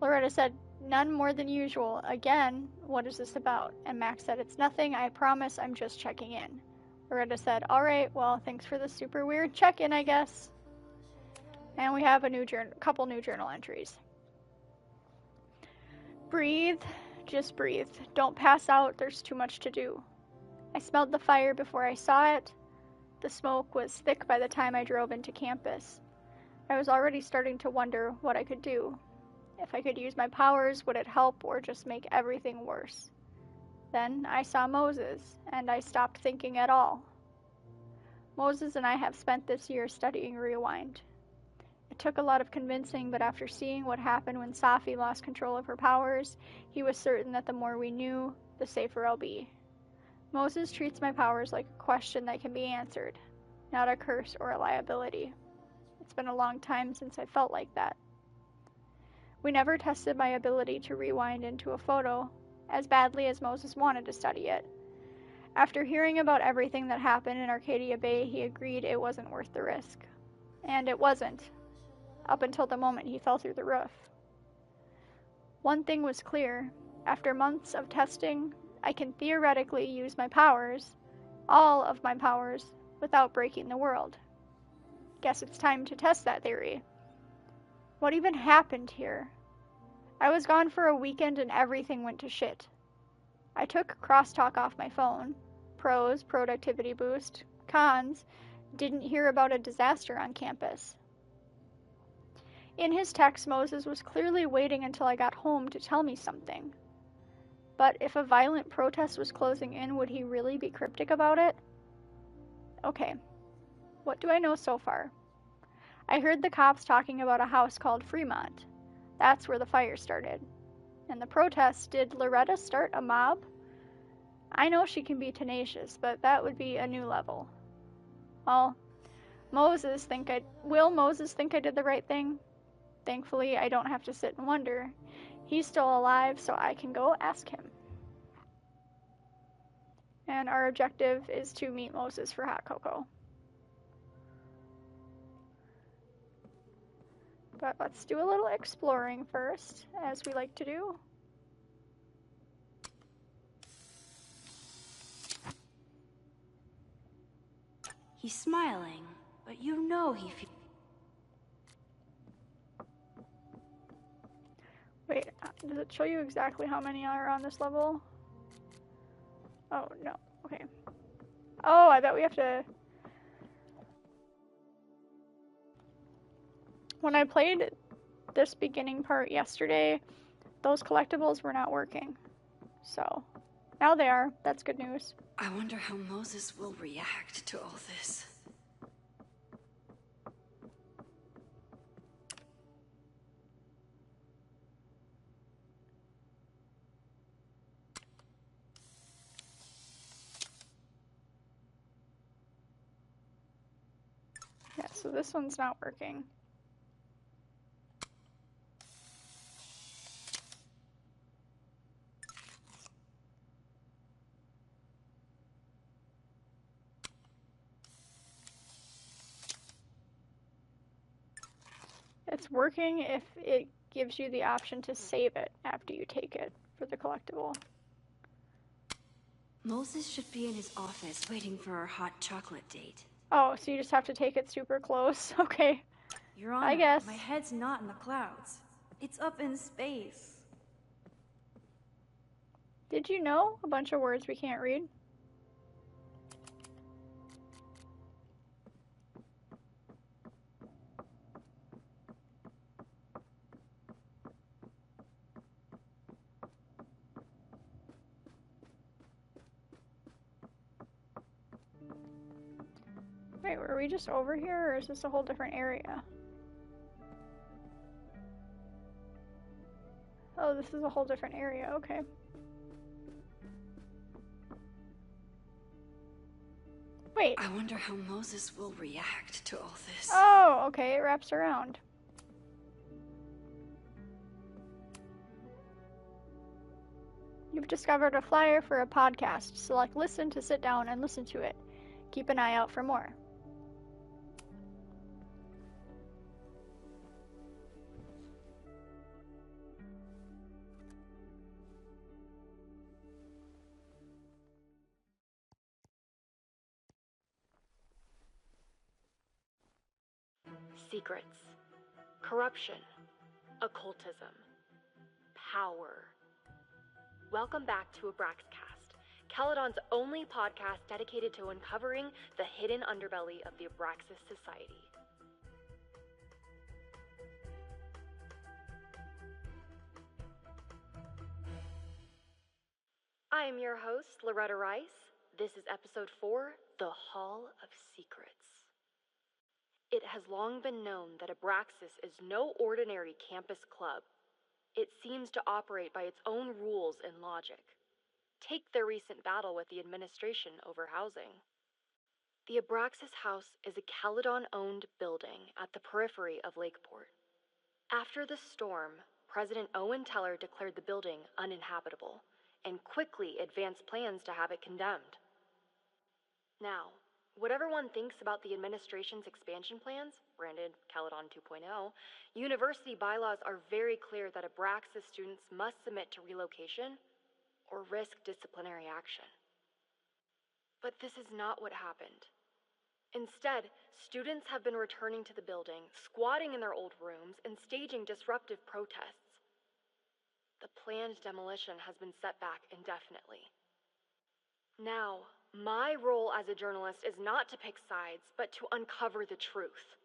Loretta said, "None more than usual. Again, what is this about?" And Max said, "It's nothing, I promise, I'm just checking in." Loretta said, "Alright, well, thanks for the super weird check-in, I guess." And we have a couple new journal entries. Breathe. Just breathe. Don't pass out, there's too much to do. I smelled the fire before I saw it. The smoke was thick by the time I drove into campus. I was already starting to wonder what I could do. If I could use my powers, would it help or just make everything worse? Then I saw Moses, and I stopped thinking at all. Moses and I have spent this year studying Rewind. It took a lot of convincing, but after seeing what happened when Safi lost control of her powers, he was certain that the more we knew, the safer I'll be. Moses treats my powers like a question that can be answered, not a curse or a liability. It's been a long time since I felt like that. We never tested my ability to rewind into a photo, as badly as Moses wanted to study it. After hearing about everything that happened in Arcadia Bay, he agreed it wasn't worth the risk. And it wasn't. Up until the moment he fell through the roof. One thing was clear. After months of testing, I can theoretically use my powers, all of my powers, without breaking the world. Guess it's time to test that theory. What even happened here? I was gone for a weekend and everything went to shit. I took crosstalk off my phone. Pros, productivity boost. Cons, didn't hear about a disaster on campus. In his text, Moses was clearly waiting until I got home to tell me something. But if a violent protest was closing in, would he really be cryptic about it? Okay, what do I know so far? I heard the cops talking about a house called Fremont. That's where the fire started. And the protest, did Loretta start a mob? I know she can be tenacious, but that would be a new level. Well, will Moses think I did the right thing? Thankfully, I don't have to sit and wonder. He's still alive, so I can go ask him. And our objective is to meet Moses for hot cocoa. But let's do a little exploring first, as we like to do. He's smiling, but you know he feels... Wait, does it show you exactly how many are on this level? Oh, no. Okay. Oh, I bet we have to... When I played this beginning part yesterday, those collectibles were not working. So, now they are. That's good news. I wonder how Moses will react to all this. so this one's not working. It's working if it gives you the option to save it after you take it for the collectible. Moses should be in his office waiting for our hot chocolate date. Oh, so you just have to take it super close. Okay. Your Honor, I guess. My head's not in the clouds. It's up in space. Did you know a bunch of words we can't read? Wait, were we just over here, or is this a whole different area? Oh, this is a whole different area, okay. Wait. I wonder how Moses will react to all this. Oh, okay, it wraps around. You've discovered a flyer for a podcast. Select listen to sit down and listen to it. Keep an eye out for more. Secrets, corruption, occultism, power. Welcome back to Abraxcast, Caledon's only podcast dedicated to uncovering the hidden underbelly of the Abraxas Society. I am your host, Loretta Rice. This is episode 4, The Hall of Secrets. It has long been known that Abraxas is no ordinary campus club. It seems to operate by its own rules and logic. Take their recent battle with the administration over housing. The Abraxas House is a Caledon-owned building at the periphery of Lakeport. After the storm, President Owen Teller declared the building uninhabitable and quickly advanced plans to have it condemned. Now, whatever one thinks about the administration's expansion plans, branded Caledon 2.0, university bylaws are very clear that Abraxas students must submit to relocation or risk disciplinary action. But this is not what happened. Instead, students have been returning to the building, squatting in their old rooms, and staging disruptive protests. The planned demolition has been set back indefinitely. Now, my role as a journalist is not to pick sides, but to uncover the truth.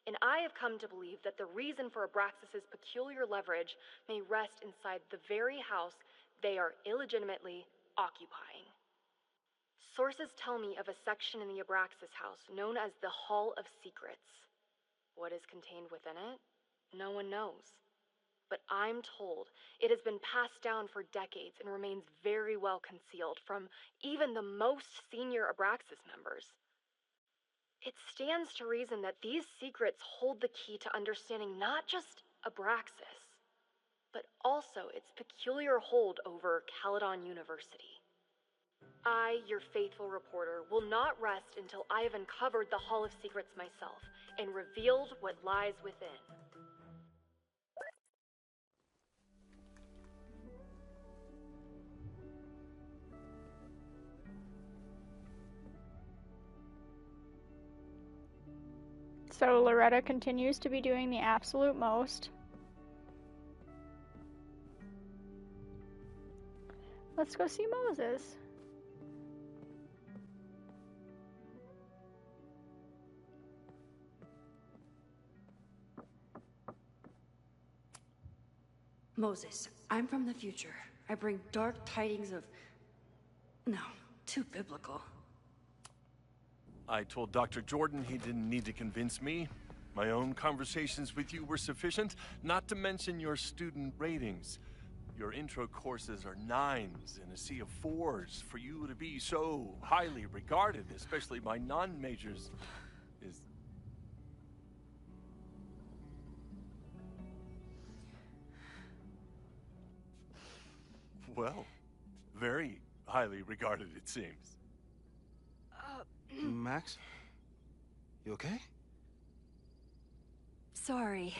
And I have come to believe that the reason for Abraxas's peculiar leverage may rest inside the very house they are illegitimately occupying. Sources tell me of a section in the Abraxas house known as the Hall of Secrets. What is contained within it? No one knows. But I'm told it has been passed down for decades and remains very well concealed from even the most senior Abraxas members. It stands to reason that these secrets hold the key to understanding not just Abraxas, but also its peculiar hold over Caledon University. I, your faithful reporter, will not rest until I have uncovered the Hall of Secrets myself and revealed what lies within. So Loretta continues to be doing the absolute most. Let's go see Moses. Moses, I'm from the future. I bring dark tidings of... No, too biblical. I told Dr. Jordan he didn't need to convince me. My own conversations with you were sufficient, not to mention your student ratings. Your intro courses are 9s in a sea of 4s. For you to be so highly regarded, especially by non-majors, is Well, very highly regarded, it seems. Max? You okay? Sorry.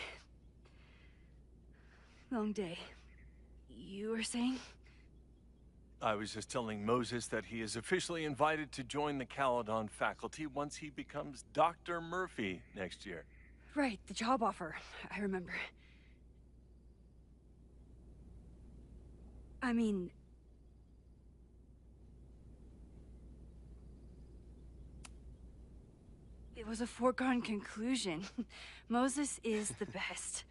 Long day. You were saying? I was just telling Moses that he is officially invited to join the Caledon faculty once he becomes Dr. Murphy next year. Right, the job offer. I remember. I mean... It was a foregone conclusion. Moses is the best.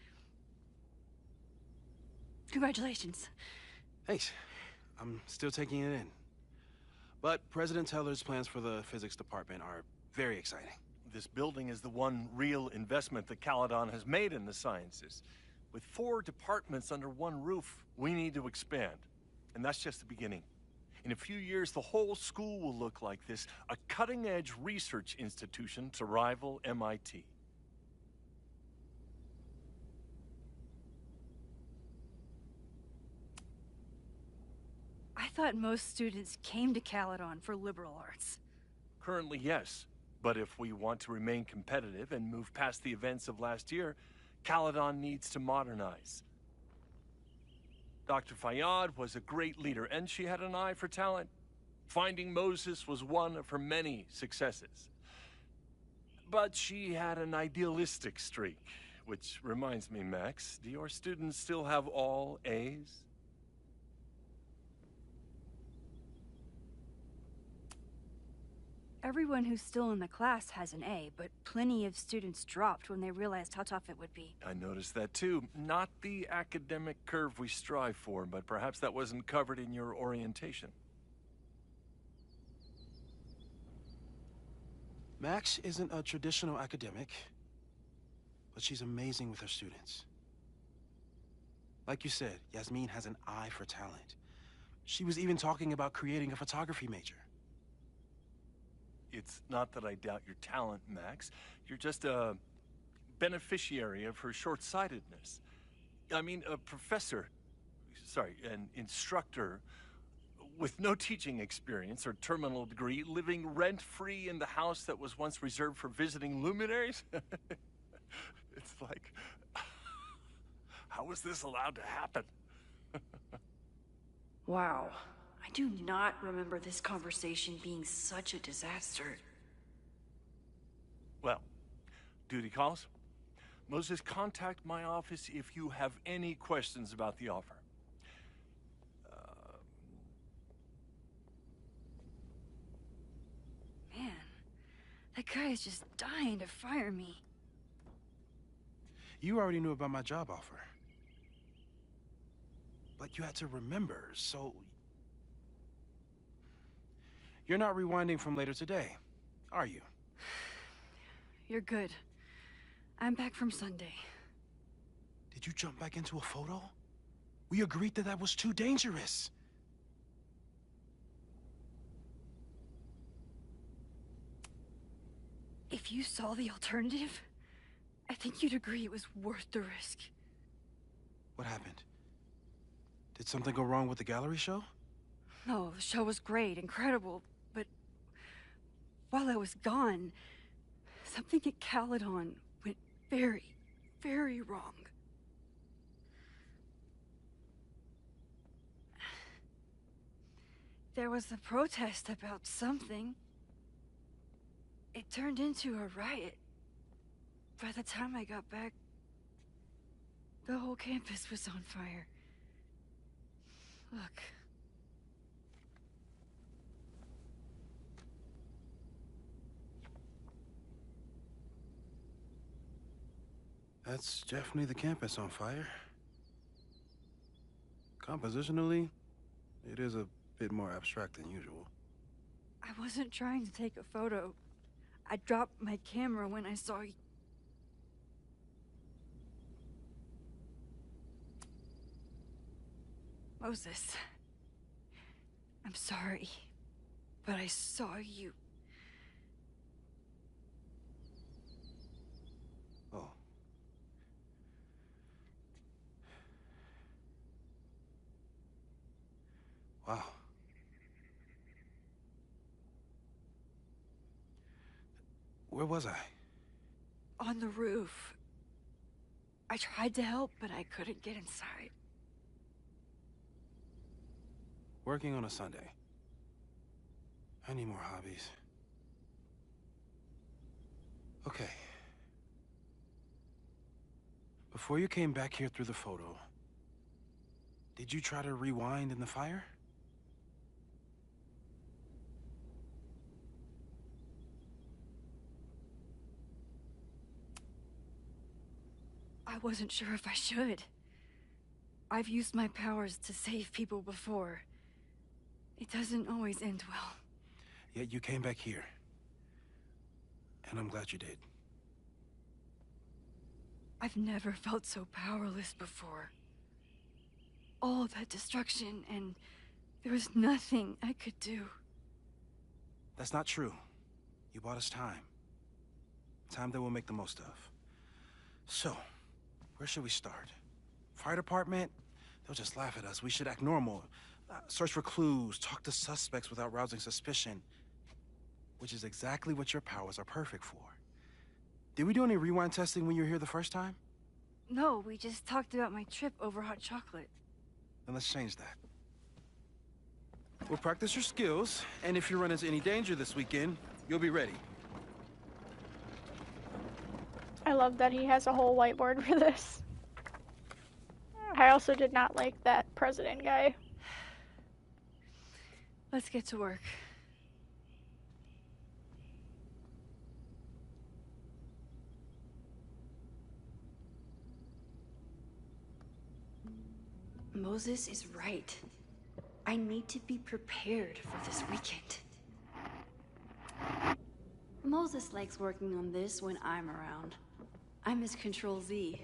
Congratulations. Thanks. I'm still taking it in. But President Teller's plans for the physics department are very exciting. This building is the one real investment that Caledon has made in the sciences. With 4 departments under one roof, we need to expand. And that's just the beginning. In a few years, the whole school will look like this, a cutting-edge research institution to rival MIT. I thought most students came to Caledon for liberal arts. Currently, yes. But if we want to remain competitive and move past the events of last year, Caledon needs to modernize. Dr. Fayyad was a great leader, and she had an eye for talent. Finding Moses was one of her many successes. But she had an idealistic streak, which reminds me, Max, do your students still have all A's? Everyone who's still in the class has an A, but plenty of students dropped when they realized how tough it would be. I noticed that too. Not the academic curve we strive for, but perhaps that wasn't covered in your orientation. Max isn't a traditional academic, but she's amazing with her students. Like you said, Yasmin has an eye for talent. She was even talking about creating a photography major. It's not that I doubt your talent, Max. You're just a beneficiary of her short-sightedness. I mean, a professor, an instructor with no teaching experience or terminal degree, living rent-free in the house that was once reserved for visiting luminaries? It's like, how was this allowed to happen? Wow. I do not remember this conversation being such a disaster. Well, duty calls. Moses, contact my office if you have any questions about the offer. Man, that guy is just dying to fire me. You already knew about my job offer. But you had to remember, so... You're not rewinding from later today, are you? You're good. I'm back from Sunday. Did you jump back into a photo? We agreed that was too dangerous. If you saw the alternative, I think you'd agree it was worth the risk. What happened? Did something go wrong with the gallery show? No, the show was great, incredible, but while I was gone, something at Caledon went very, very wrong. There was a protest about something. It turned into a riot. By the time I got back, the whole campus was on fire. Look. That's definitely the campus on fire. Compositionally, it is a bit more abstract than usual. I wasn't trying to take a photo. I dropped my camera when I saw you. Moses, I'm sorry, but I saw you. Oh. Where was I? On the roof. I tried to help, but I couldn't get inside. Working on a Sunday. I need more hobbies. Okay. Before you came back here through the photo, did you try to rewind in the fire? I wasn't sure if I should. I've used my powers to save people before. It doesn't always end well. Yet you came back here. And I'm glad you did. I've never felt so powerless before. All that destruction, and there was nothing I could do. That's not true. You bought us time. Time that we'll make the most of. So, where should we start? Fire department? They'll just laugh at us. We should act normal. Search for clues, talk to suspects without rousing suspicion. Which is exactly what your powers are perfect for. Did we do any rewind testing when you were here the first time? No, we just talked about my trip over hot chocolate. Then let's change that. We'll practice your skills, and if you run into any danger this weekend, you'll be ready. I love that he has a whole whiteboard for this. I also did not like that president guy. Let's get to work. Moses is right. I need to be prepared for this weekend. Moses likes working on this when I'm around. I'm his Control-Z.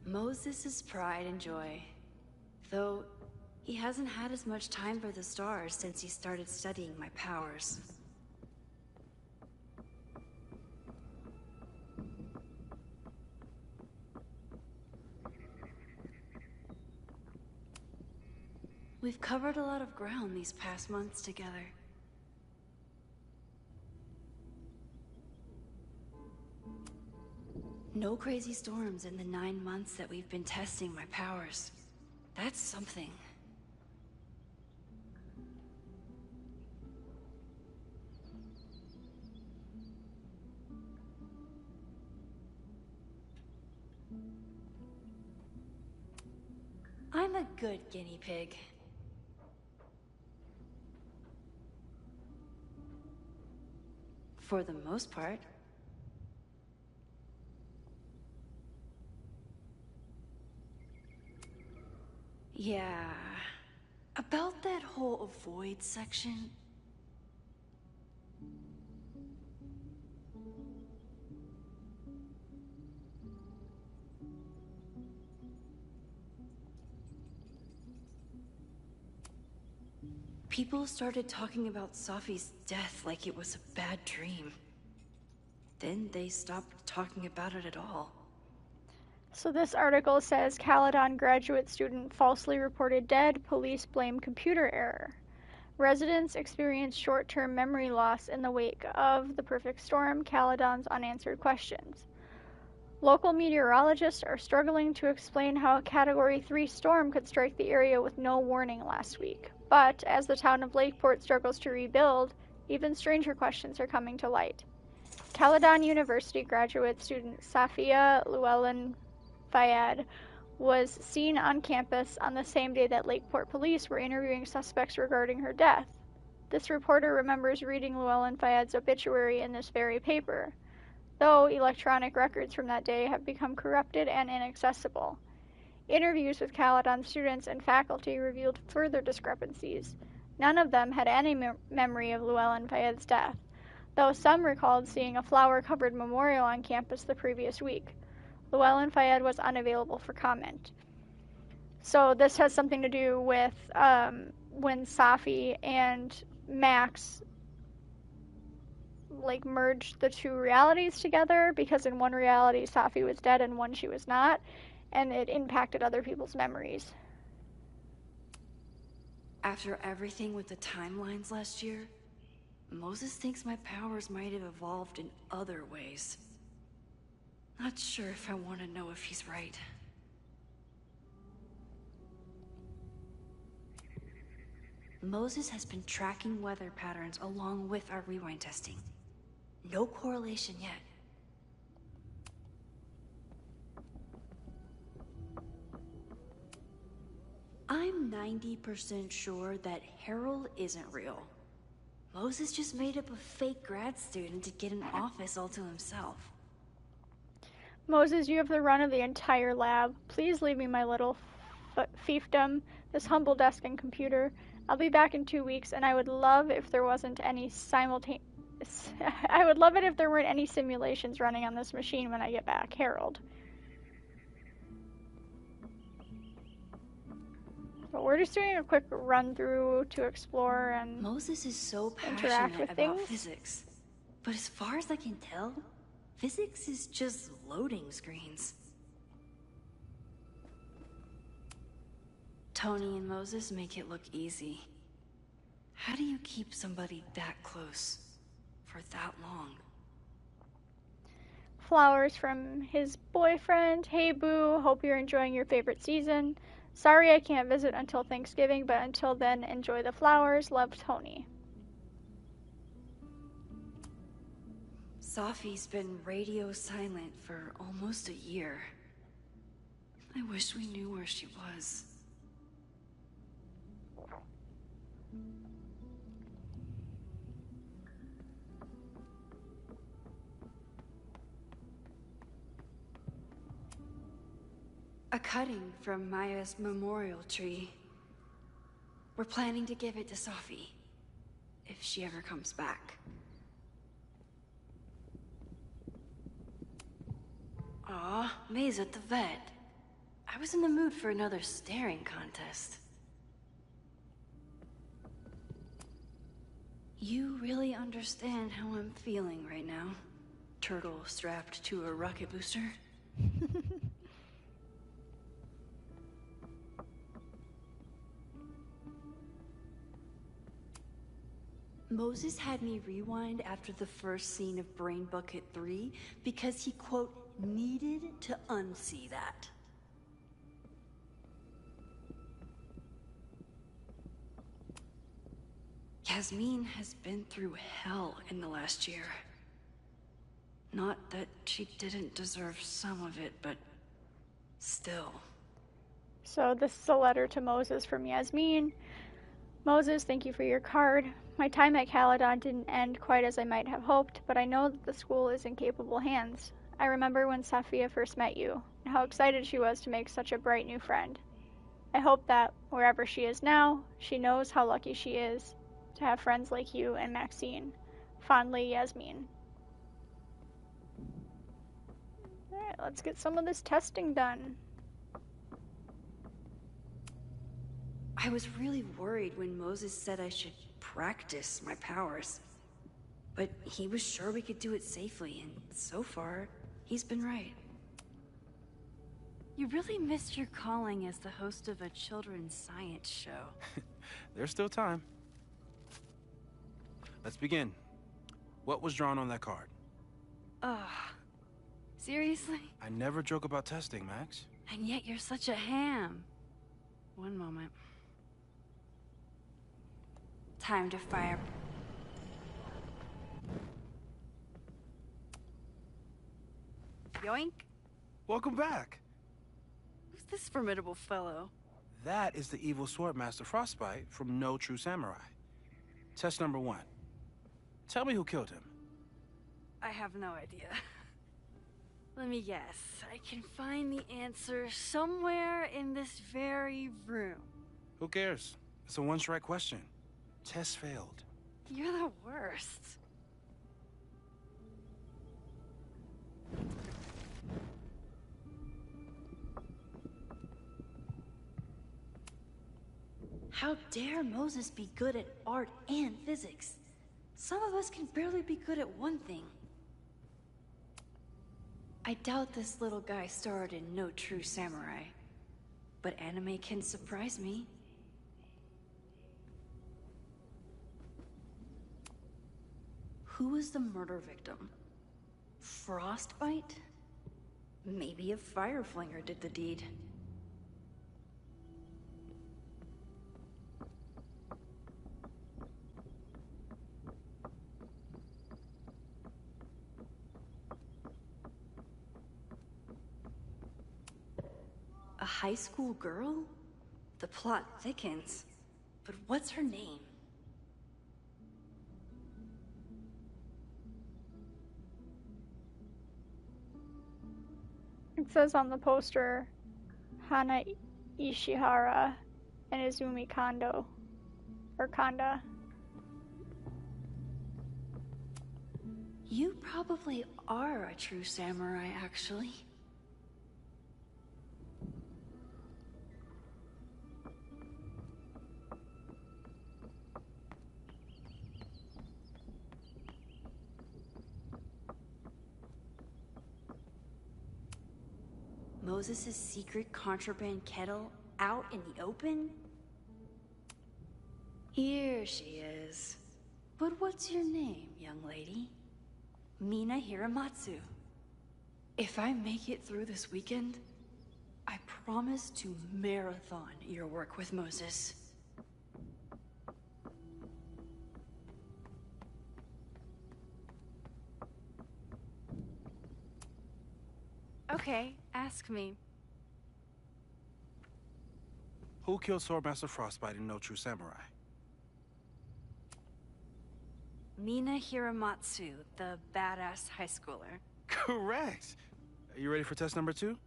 Moses' pride and joy. Though, he hasn't had as much time for the stars since he started studying my powers. We've covered a lot of ground these past months together. No crazy storms in the 9 months that we've been testing my powers. That's something. I'm a good guinea pig. For the most part. Yeah, about that whole avoid section. People started talking about Safi's death like it was a bad dream. Then they stopped talking about it at all. So this article says Caledon graduate student falsely reported dead, police blame computer error. Residents experienced short-term memory loss in the wake of the perfect storm, Caledon's unanswered questions. Local meteorologists are struggling to explain how a Category 3 storm could strike the area with no warning last week. But as the town of Lakeport struggles to rebuild, even stranger questions are coming to light. Caledon University graduate student Safia Llewellyn Fayad was seen on campus on the same day that Lakeport police were interviewing suspects regarding her death. This reporter remembers reading Llewellyn Fayad's obituary in this very paper, though electronic records from that day have become corrupted and inaccessible. Interviews with Caledon students and faculty revealed further discrepancies. None of them had any memory of Llewellyn Fayad's death, though some recalled seeing a flower-covered memorial on campus the previous week. Llewellyn Fayad was unavailable for comment. So this has something to do with when Safi and Max merged the two realities together, because in one reality Safi was dead and one she was not, and it impacted other people's memories. After everything with the timelines last year, Moses thinks my powers might have evolved in other ways. Not sure if I want to know if he's right. Moses has been tracking weather patterns along with our rewind testing. No correlation yet. I'm 90% sure that Harold isn't real. Moses just made up a fake grad student to get an office all to himself. Moses, you have the run of the entire lab. Please leave me my little fiefdom, this humble desk and computer. I'll be back in 2 weeks, and I would love if there wasn't any I would love it if there weren't any simulations running on this machine when I get back. Harold. But we're just doing a quick run through to explore and Moses is so interact passionate with about things. physics. But as far as I can tell, physics is just loading screens. Tony and Moses make it look easy. How do you keep somebody that close for that long? Flowers from his boyfriend. Hey boo, hope you're enjoying your favorite season. Sorry I can't visit until Thanksgiving, but until then, enjoy the flowers. Love, Tony. Safi's been radio silent for almost a year. I wish we knew where she was. A cutting from Maya's memorial tree. We're planning to give it to Safi, if she ever comes back. Aw, May's at the vet. I was in the mood for another staring contest. You really understand how I'm feeling right now? Turtle strapped to a rocket booster? Moses had me rewind after the first scene of Brain Bucket 3 because he, quote, needed to unsee that. Yasmin has been through hell in the last year. Not that she didn't deserve some of it, but still. So this is a letter to Moses from Yasmin. Moses, thank you for your card. My time at Caledon didn't end quite as I might have hoped, but I know that the school is in capable hands. I remember when Safia first met you, and how excited she was to make such a bright new friend. I hope that, wherever she is now, she knows how lucky she is to have friends like you and Maxine. Fondly, Yasmin. Alright, let's get some of this testing done. I was really worried when Moses said I should practice my powers. But he was sure we could do it safely, and so far, he's been right. You really missed your calling as the host of a children's science show. There's still time. Let's begin. What was drawn on that card? Seriously? I never joke about testing, Max. And yet you're such a ham. One moment. Time to fire. Yoink. Welcome back. Who's this formidable fellow? That is the evil Swordmaster Frostbite from No True Samurai. Test number 1. Tell me who killed him. I have no idea. Let me guess. I can find the answer somewhere in this very room. Who cares? It's a one-strike question. Test failed. You're the worst. How dare Moses be good at art and physics? Some of us can barely be good at one thing. I doubt this little guy starred in No True Samurai. But anime can surprise me. Who was the murder victim? Frostbite? Maybe a fire flinger did the deed. A high school girl? The plot thickens. But what's her name? It says on the poster, Hana Ishihara and Izumi Kondo. Or Kanda. You probably are a true samurai, actually. Moses' secret contraband kettle out in the open? Here she is. But what's your name, young lady? Mina Hiramatsu. If I make it through this weekend, I promise to marathon your work with Moses. Okay, ask me. Who killed Swordmaster Frostbite in No True Samurai? Mina Hiramatsu, the badass high schooler. Correct! Are you ready for test number 2?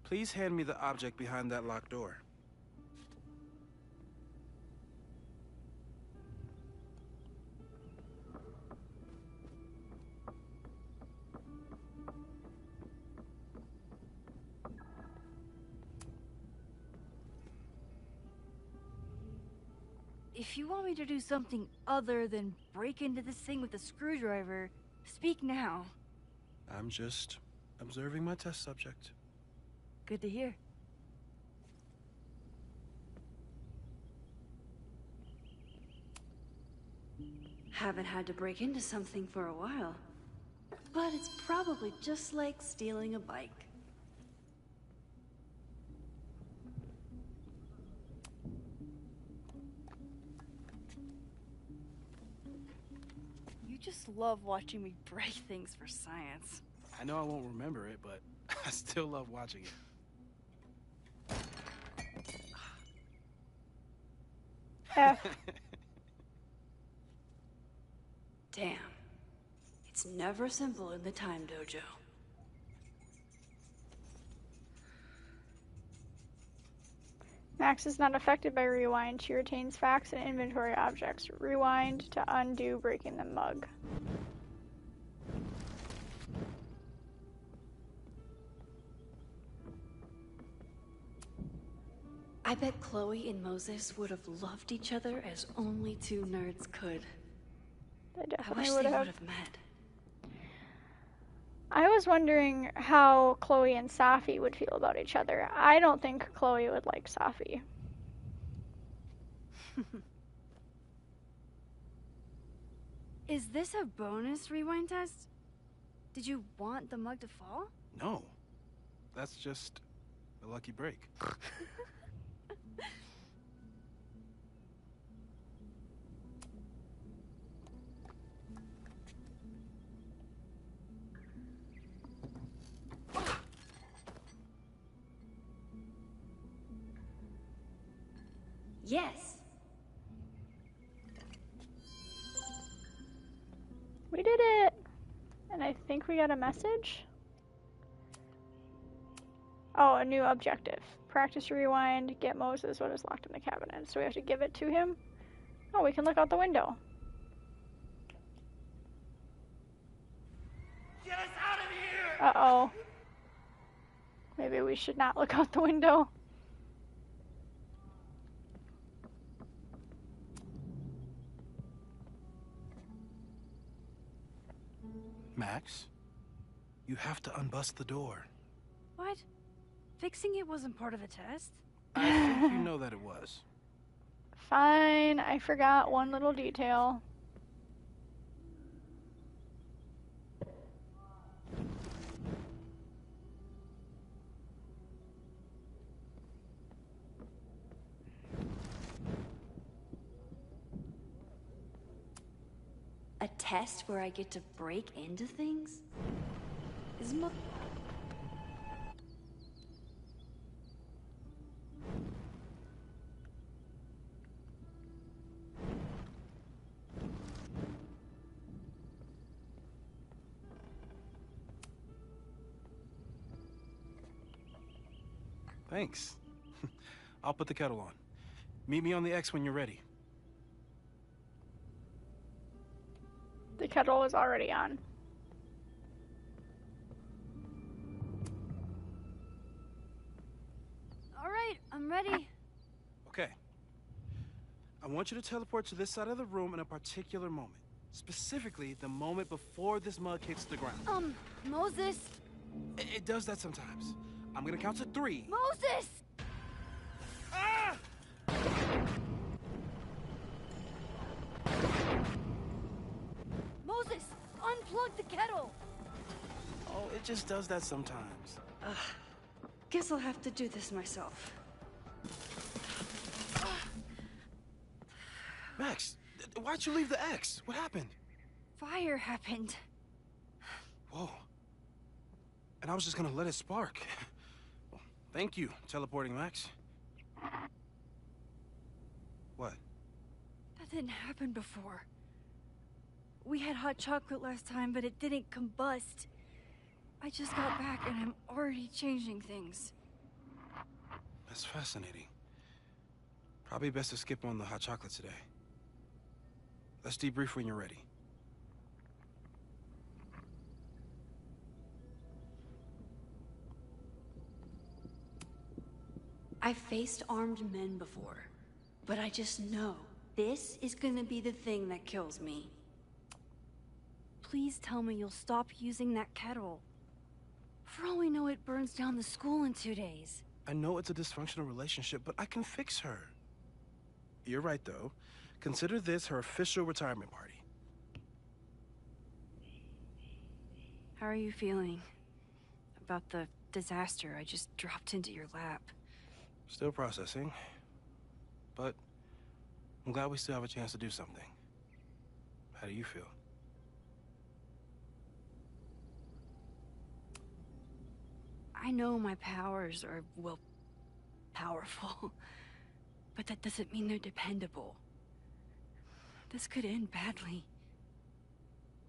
Please hand me the object behind that locked door. If you want me to do something other than break into this thing with a screwdriver, speak now. I'm just observing my test subject. Good to hear. Haven't had to break into something for a while. But it's probably just like stealing a bike. You just love watching me break things for science. I know I won't remember it, but I still love watching it. F. Damn. It's never simple in the Time Dojo. Max is not affected by rewind. She retains facts and inventory objects. Rewind to undo breaking the mug. I bet Chloe and Moses would have loved each other as only two nerds could. They I definitely wish would they have. would have met. I was wondering how Chloe and Safi would feel about each other. I don't think Chloe would like Safi. Is this a bonus rewind test? Did you want the mug to fall? No. That's just a lucky break. Yes. We did it! And I think we got a message? Oh, a new objective. Practice rewind, get Moses what is locked in the cabinet. So we have to give it to him? Oh, we can look out the window. Get us out of here! Uh-oh. Maybe we should not look out the window. Max, you have to unbust the door. What? Fixing it wasn't part of the test? I think you know that it was. Fine, I forgot one little detail. test where I get to break into things? Is Mo... Thanks. I'll put the kettle on. Meet me on the X when you're ready. The kettle is already on. All right, I'm ready. Okay. I want you to teleport to this side of the room in a particular moment. Specifically, the moment before this mug hits the ground. Moses! It does that sometimes. I'm gonna count to 3. Moses! Ah! Moses, unplug the kettle! Oh, it just does that sometimes. Guess I'll have to do this myself. Max, why'd you leave the X? What happened? Fire happened. Whoa. And I was just gonna let it spark. Well, thank you, teleporting Max. What? That didn't happen before. We had hot chocolate last time, but it didn't combust. I just got back and I'm already changing things. That's fascinating. Probably best to skip on the hot chocolate today. Let's debrief when you're ready. I've faced armed men before, but I just know this is gonna be the thing that kills me. Please tell me you'll stop using that kettle. For all we know, it burns down the school in 2 days. I know it's a dysfunctional relationship, but I can fix her. You're right, though. Consider this her official retirement party. How are you feeling about the disaster I just dropped into your lap? Still processing. But I'm glad we still have a chance to do something. How do you feel? I know my powers are, well, powerful. But that doesn't mean they're dependable. This could end badly.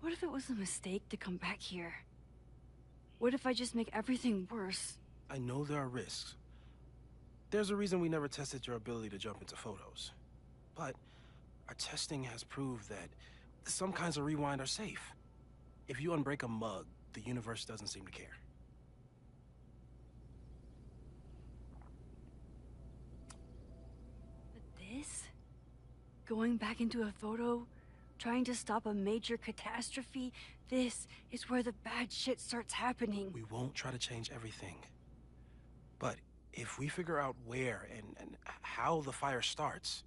What if it was a mistake to come back here? What if I just make everything worse? I know there are risks. There's a reason we never tested your ability to jump into photos. But our testing has proved that some kinds of rewind are safe. If you unbreak a mug, the universe doesn't seem to care. This? Going back into a photo? Trying to stop a major catastrophe? This is where the bad shit starts happening. We won't try to change everything. But if we figure out where and how the fire starts,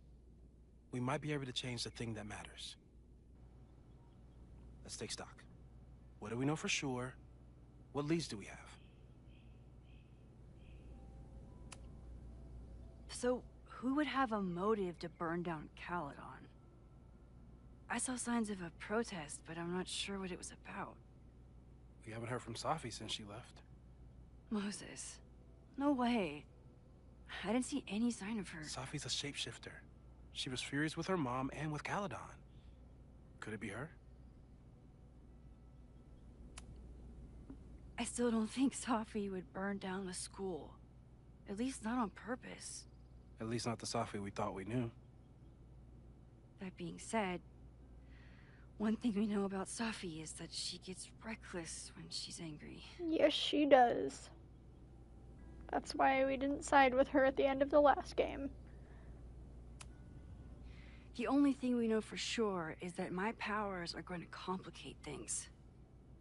we might be able to change the thing that matters. Let's take stock. What do we know for sure? What leads do we have? So, who would have a motive to burn down Caledon? I saw signs of a protest, but I'm not sure what it was about. We haven't heard from Safi since she left. Moses. No way. I didn't see any sign of her. Safi's a shapeshifter. She was furious with her mom and with Caledon. Could it be her? I still don't think Safi would burn down the school. At least not on purpose. At least not the Safi we thought we knew. That being said, one thing we know about Safi is that she gets reckless when she's angry. Yes, she does. That's why we didn't side with her at the end of the last game. The only thing we know for sure is that my powers are going to complicate things.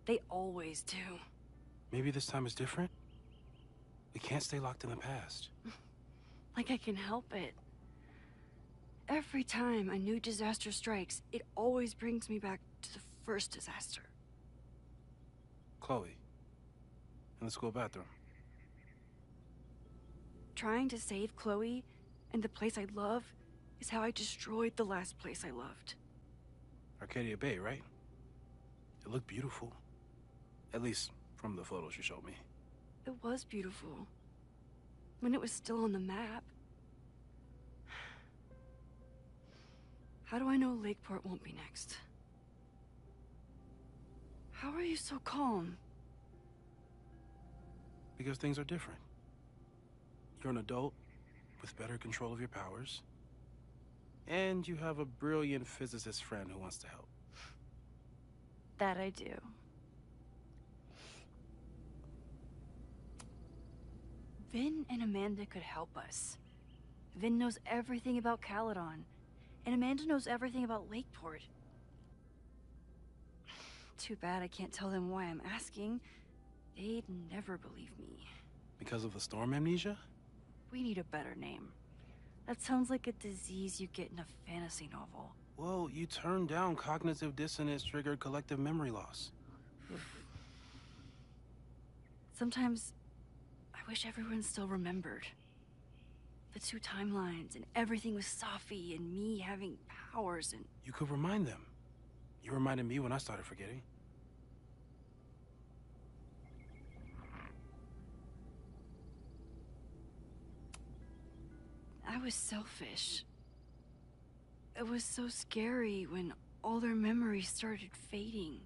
They always do. Maybe this time is different? We can't stay locked in the past. Like I can help it. Every time a new disaster strikes, it always brings me back to the first disaster. Chloe, in the school bathroom. Trying to save Chloe and the place I love is how I destroyed the last place I loved. Arcadia Bay, right? It looked beautiful. At least from the photos you showed me. It was beautiful. When it was still on the map. How do I know Lakeport won't be next? How are you so calm? Because things are different. You're an adult with better control of your powers. And you have a brilliant physicist friend who wants to help. That I do. Vin and Amanda could help us. Vin knows everything about Caledon, and Amanda knows everything about Lakeport. Too bad I can't tell them why I'm asking. They'd never believe me. Because of the storm amnesia? We need a better name. That sounds like a disease you get in a fantasy novel. Well, you turned down cognitive dissonance triggered collective memory loss. Sometimes I wish everyone still remembered. The two timelines and everything with Safi and me having powers and... You could remind them. You reminded me when I started forgetting. I was selfish. It was so scary when all their memories started fading.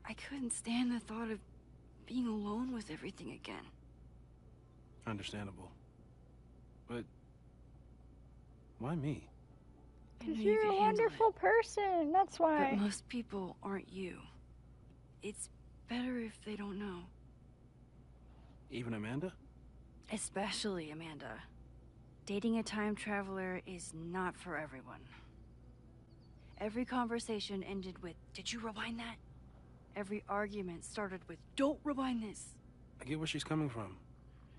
I couldn't stand the thought of being alone with everything again. Understandable. But why me? Because you're a wonderful person, that's why. But most people aren't you. It's better if they don't know. Even Amanda? Especially Amanda. Dating a time traveler is not for everyone. Every conversation ended with, "Did you rewind that?" Every argument started with, "Don't rewind this." I get where she's coming from.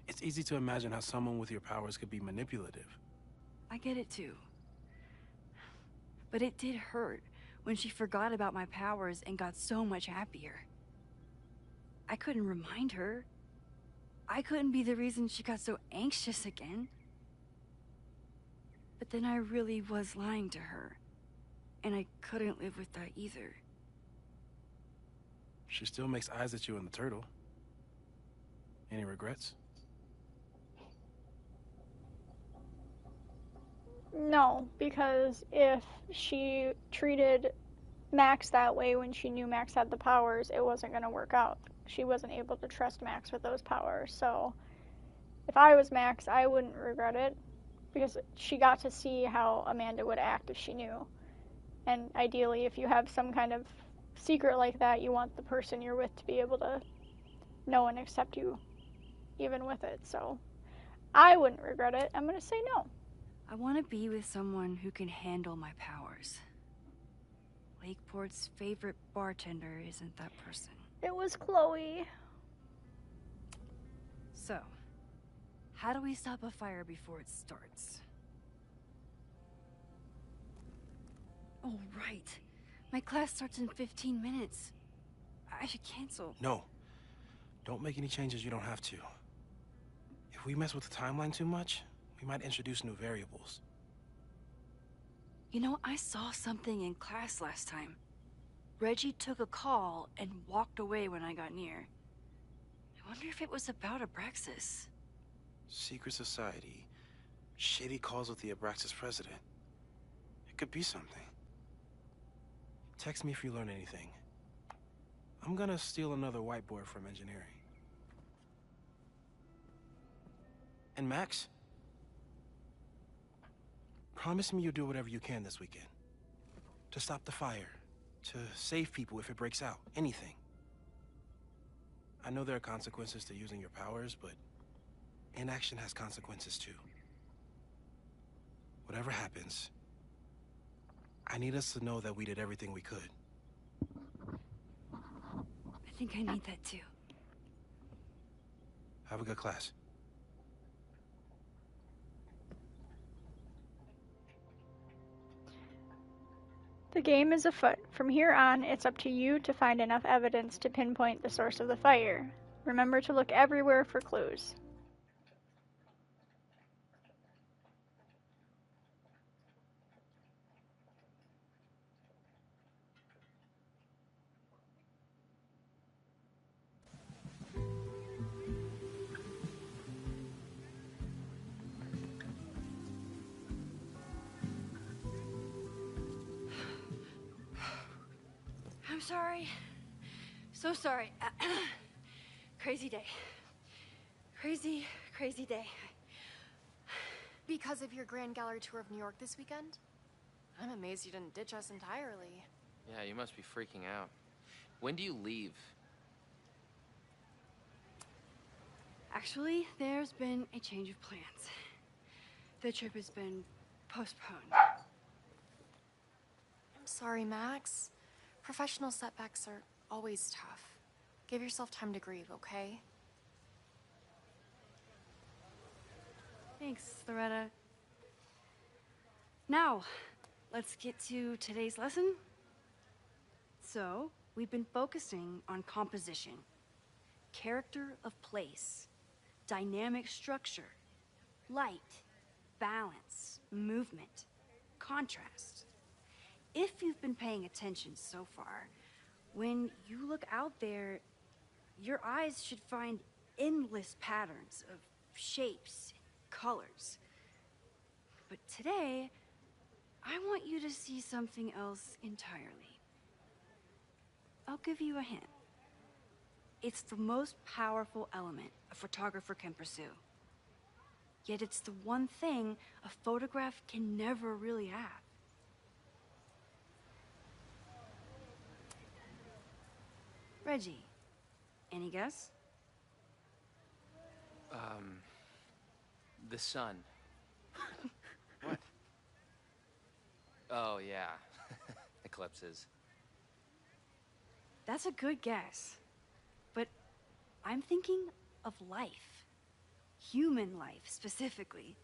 It's easy to imagine how someone with your powers could be manipulative. I get it too. But it did hurt when she forgot about my powers and got so much happier. I couldn't remind her. I couldn't be the reason she got so anxious again. But then I really was lying to her, and I couldn't live with that either. She still makes eyes at you and the turtle. Any regrets? No, because if she treated Max that way when she knew Max had the powers, it wasn't going to work out. She wasn't able to trust Max with those powers, so if I was Max, I wouldn't regret it, because she got to see how Amanda would act if she knew. And ideally, if you have some kind of secret like that, you want the person you're with to be able to know and accept you even with it, so I wouldn't regret it. I'm going to say no. I want to be with someone who can handle my powers. Lakeport's favorite bartender isn't that person. It was Chloe. So, how do we stop a fire before it starts? Oh, right. My class starts in 15 minutes. I should cancel. No. Don't make any changes you don't have to. If we mess with the timeline too much, we might introduce new variables. You know, I saw something in class last time. Reggie took a call and walked away when I got near. I wonder if it was about Abraxas. Secret society. Shady calls with the Abraxas president. It could be something. Text me if you learn anything. I'm gonna steal another whiteboard from engineering. And Max? Promise me you'll do whatever you can this weekend. To stop the fire. To save people if it breaks out. Anything. I know there are consequences to using your powers, but inaction has consequences too. Whatever happens, I need us to know that we did everything we could. I think I need that too. Have a good class. The game is afoot. From here on, it's up to you to find enough evidence to pinpoint the source of the fire. Remember to look everywhere for clues. I'm sorry. So sorry. Crazy day. Crazy, crazy day. Because of your Grand Gallery tour of New York this weekend? I'm amazed you didn't ditch us entirely. Yeah, you must be freaking out. When do you leave? Actually, there's been a change of plans. The trip has been postponed. I'm sorry, Max. Professional setbacks are always tough. Give yourself time to grieve, okay? Thanks, Loretta. Now, let's get to today's lesson. So, we've been focusing on composition, character of place, dynamic structure, light, balance, movement, contrast. If you've been paying attention so far, when you look out there, your eyes should find endless patterns of shapes, colors. But today, I want you to see something else entirely. I'll give you a hint. It's the most powerful element a photographer can pursue. Yet it's the one thing a photograph can never really have. Reggie, any guess? The sun. What? Oh, yeah. Eclipses. That's a good guess. But I'm thinking of life. Human life, specifically.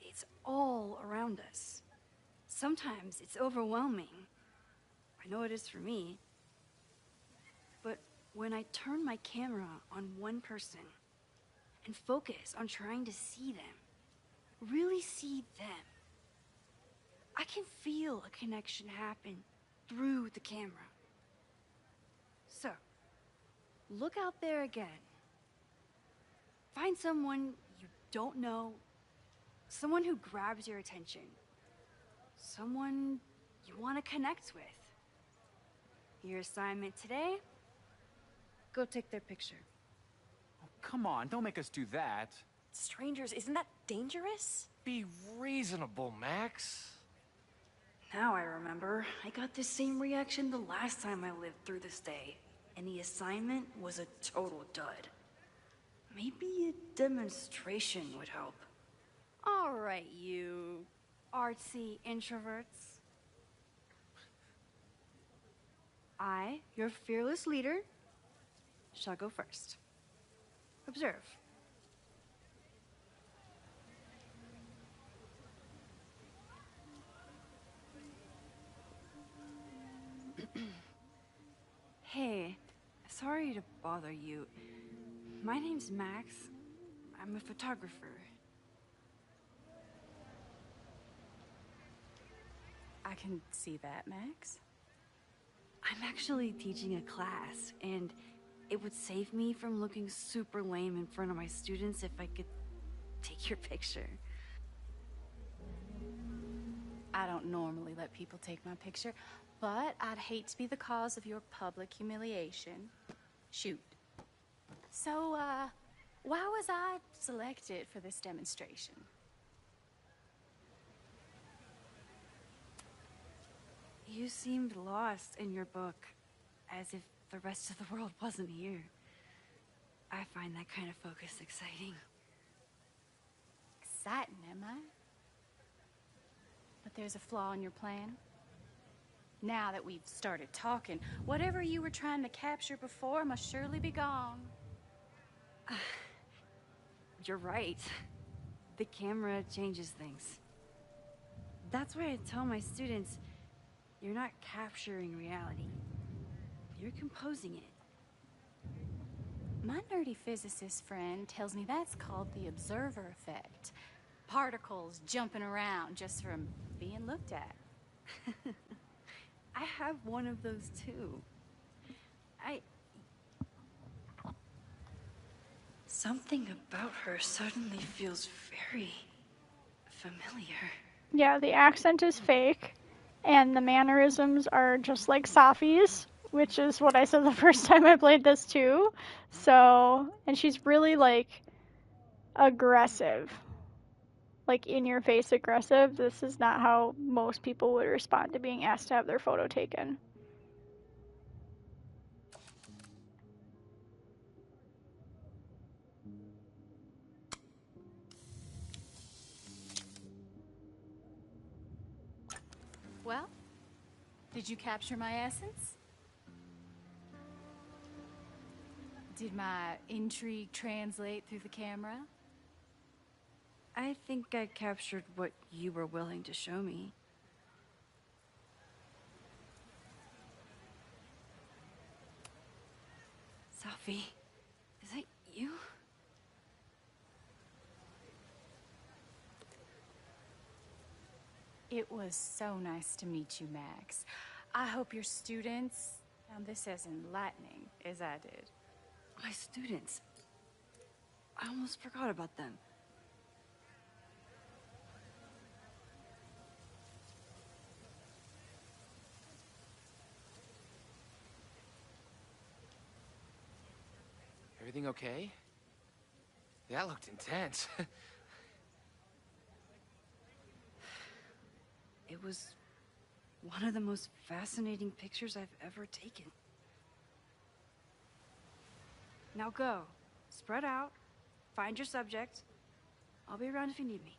It's all around us. Sometimes it's overwhelming. I know it is for me. But when I turn my camera on one person and focus on trying to see them, really see them, I can feel a connection happen through the camera. So, look out there again. Find someone you don't know, someone who grabs your attention, someone you want to connect with. Your assignment today? Go take their picture. Oh, come on, don't make us do that. Strangers, isn't that dangerous? Be reasonable, Max. Now I remember. I got the same reaction the last time I lived through this day, and the assignment was a total dud. Maybe a demonstration would help. All right, you artsy introverts. I, your fearless leader, shall go first. Observe. Hey, sorry to bother you. My name's Max. I'm a photographer. I can see that, Max. I'm actually teaching a class, and it would save me from looking super lame in front of my students if I could take your picture. I don't normally let people take my picture, but I'd hate to be the cause of your public humiliation. Shoot. So, why was I selected for this demonstration? You seemed lost in your book, as if the rest of the world wasn't here. I find that kind of focus exciting. Exciting, am I? But there's a flaw in your plan. Now that we've started talking, whatever you were trying to capture before must surely be gone. You're right. The camera changes things. That's why I tell my students, you're not capturing reality. You're composing it. My nerdy physicist friend tells me that's called the observer effect. Particles jumping around just from being looked at. I have one of those too. Something about her suddenly feels very familiar. Yeah, the accent is fake. and the mannerisms are just like Safi's, which is what I said the first time I played this too. So, and she's really like aggressive, like in your face aggressive. This is not how most people would respond to being asked to have their photo taken. Well, did you capture my essence? Did my intrigue translate through the camera? I think I captured what you were willing to show me. Safi, is that you? It was so nice to meet you, Max. I hope your students found this as enlightening as I did. My students. I almost forgot about them. Everything okay? That looked intense. It was one of the most fascinating pictures I've ever taken. Now go. Spread out. Find your subject. I'll be around if you need me.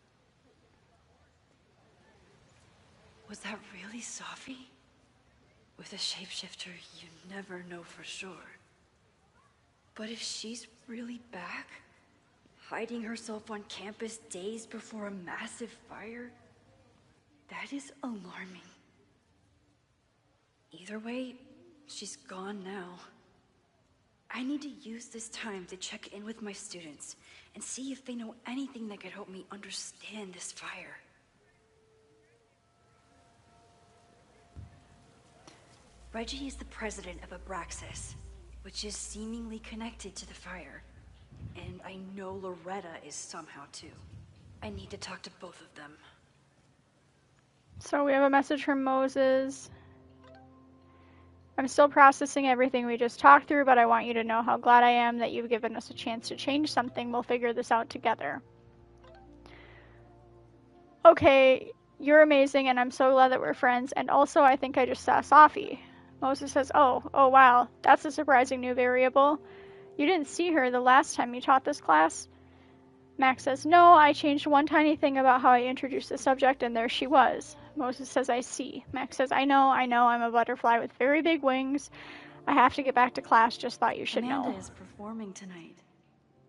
Was that really Safi? With a shapeshifter, you never know for sure. But if she's really back, hiding herself on campus days before a massive fire, that is alarming. Either way, she's gone now. I need to use this time to check in with my students and see if they know anything that could help me understand this fire. Reggie is the president of Abraxas, which is seemingly connected to the fire. And I know Loretta is somehow too. I need to talk to both of them. So we have a message from Moses. I'm still processing everything we just talked through, but I want you to know how glad I am that you've given us a chance to change something. We'll figure this out together. Okay, you're amazing, and I'm so glad that we're friends. And also, I think I just saw Safi. Moses says, oh wow, that's a surprising new variable. You didn't see her the last time you taught this class? Max says, no, I changed one tiny thing about how I introduced the subject, and there she was. Moses says, I see. Max says, I know, I'm a butterfly with very big wings. I have to get back to class, just thought you should know. Amanda is performing tonight.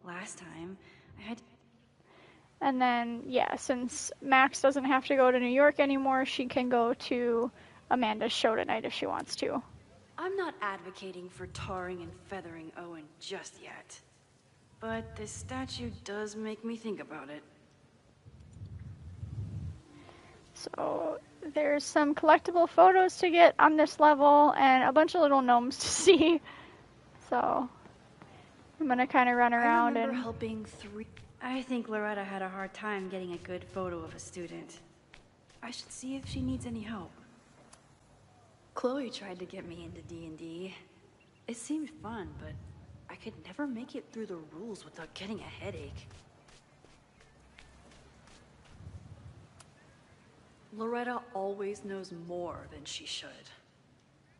Last time, I had... And then, yeah, since Max doesn't have to go to New York anymore, she can go to Amanda's show tonight if she wants to. I'm not advocating for tarring and feathering Owen just yet. But this statue does make me think about it. So there's some collectible photos to get on this level and a bunch of little gnomes to see. So I'm gonna kind of run around I remember and helping I think Loretta had a hard time getting a good photo of a student. I should see if she needs any help. Chloe tried to get me into D&D. It seemed fun, but I could never make it through the rules without getting a headache. Loretta always knows more than she should.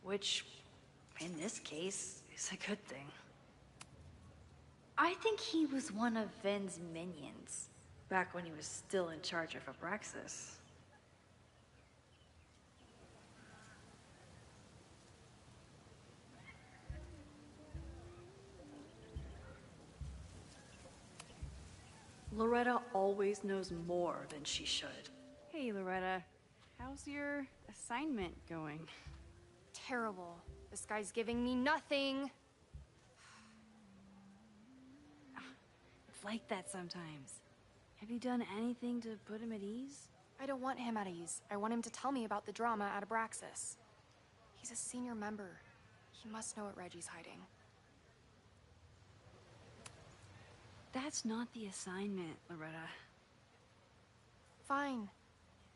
Which, in this case, is a good thing. I think he was one of Ven's minions, back when he was still in charge of Abraxas. Loretta always knows more than she should. Hey, Loretta. How's your assignment going? Terrible. This guy's giving me nothing. It's like that sometimes. Have you done anything to put him at ease? I don't want him at ease. I want him to tell me about the drama at Abraxas. He's a senior member. He must know what Reggie's hiding. That's not the assignment, Loretta. Fine.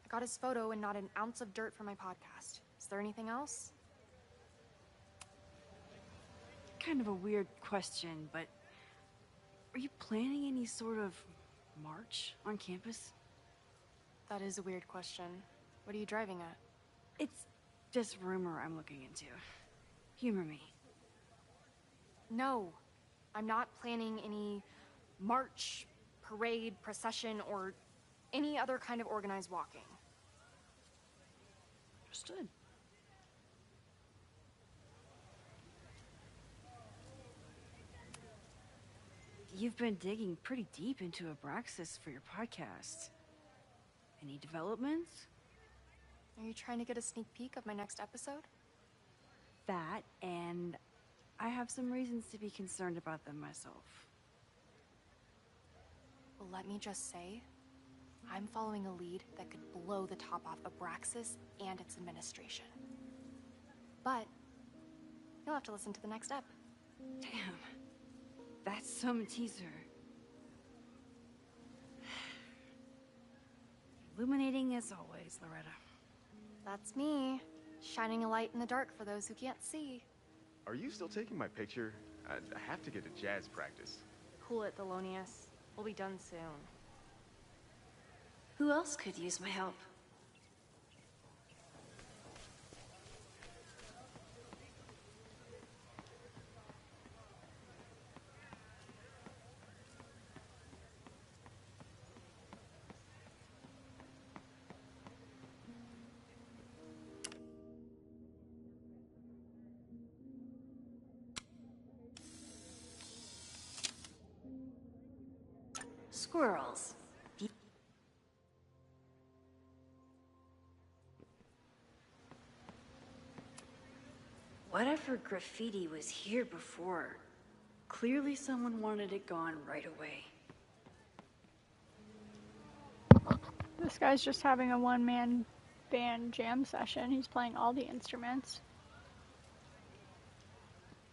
I Got his photo and not an ounce of dirt for my podcast. Is there anything else? Kind of a weird question, but are you planning any sort of march on campus? That is a weird question. What are you driving at? It's just rumor I'm looking into. Humor me. No, I'm not planning any march, parade, procession, or any other kind of organized walking. Understood. You've been digging pretty deep into Abraxas for your podcast. Any developments? Are you trying to get a sneak peek of my next episode? That, and I have some reasons to be concerned about them myself. Well, let me just say, I'm following a lead that could blow the top off Abraxas and its administration. But you'll have to listen to the next ep. Damn. That's some teaser. Illuminating as always, Loretta. That's me, shining a light in the dark for those who can't see. Are you still taking my picture? I have to get to jazz practice. Cool it, Thelonious. We'll be done soon. Who else could use my help? Squirrels. Whatever graffiti was here before, clearly someone wanted it gone right away. This guy's just having a one-man band jam session. He's playing all the instruments.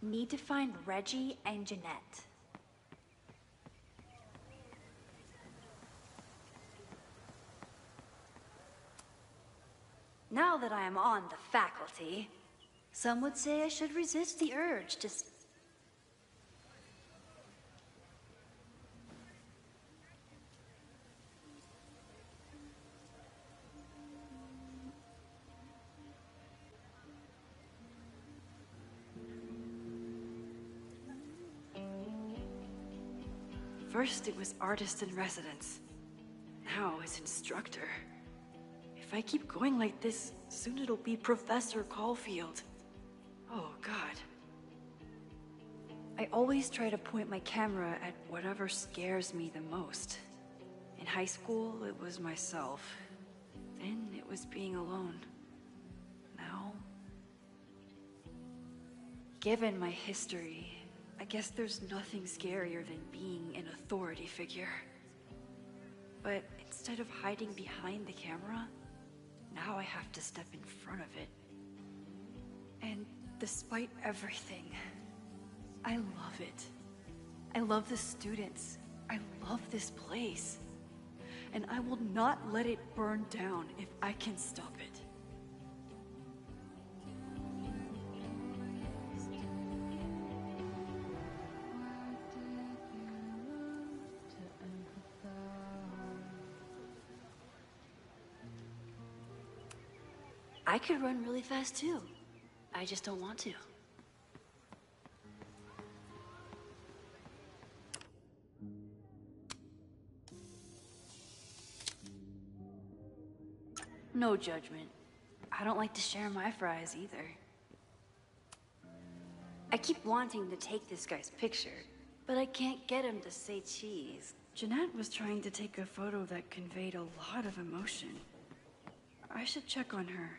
Need to find Reggie and Jeanette. Now that I am on the faculty, some would say I should resist the urge to... First it was artist in residence. Now it's instructor. If I keep going like this, soon it'll be Professor Caulfield. Oh, God. I always try to point my camera at whatever scares me the most. In high school, it was myself. Then it was being alone. Now... Given my history, I guess there's nothing scarier than being an authority figure. But instead of hiding behind the camera, now I have to step in front of it. And despite everything, I love it. I love the students. I love this place. And I will not let it burn down if I can stop it. I could run really fast too. I just don't want to. No judgment. I don't like to share my fries either. I keep wanting to take this guy's picture, but I can't get him to say cheese. Jeanette was trying to take a photo that conveyed a lot of emotion. I should check on her.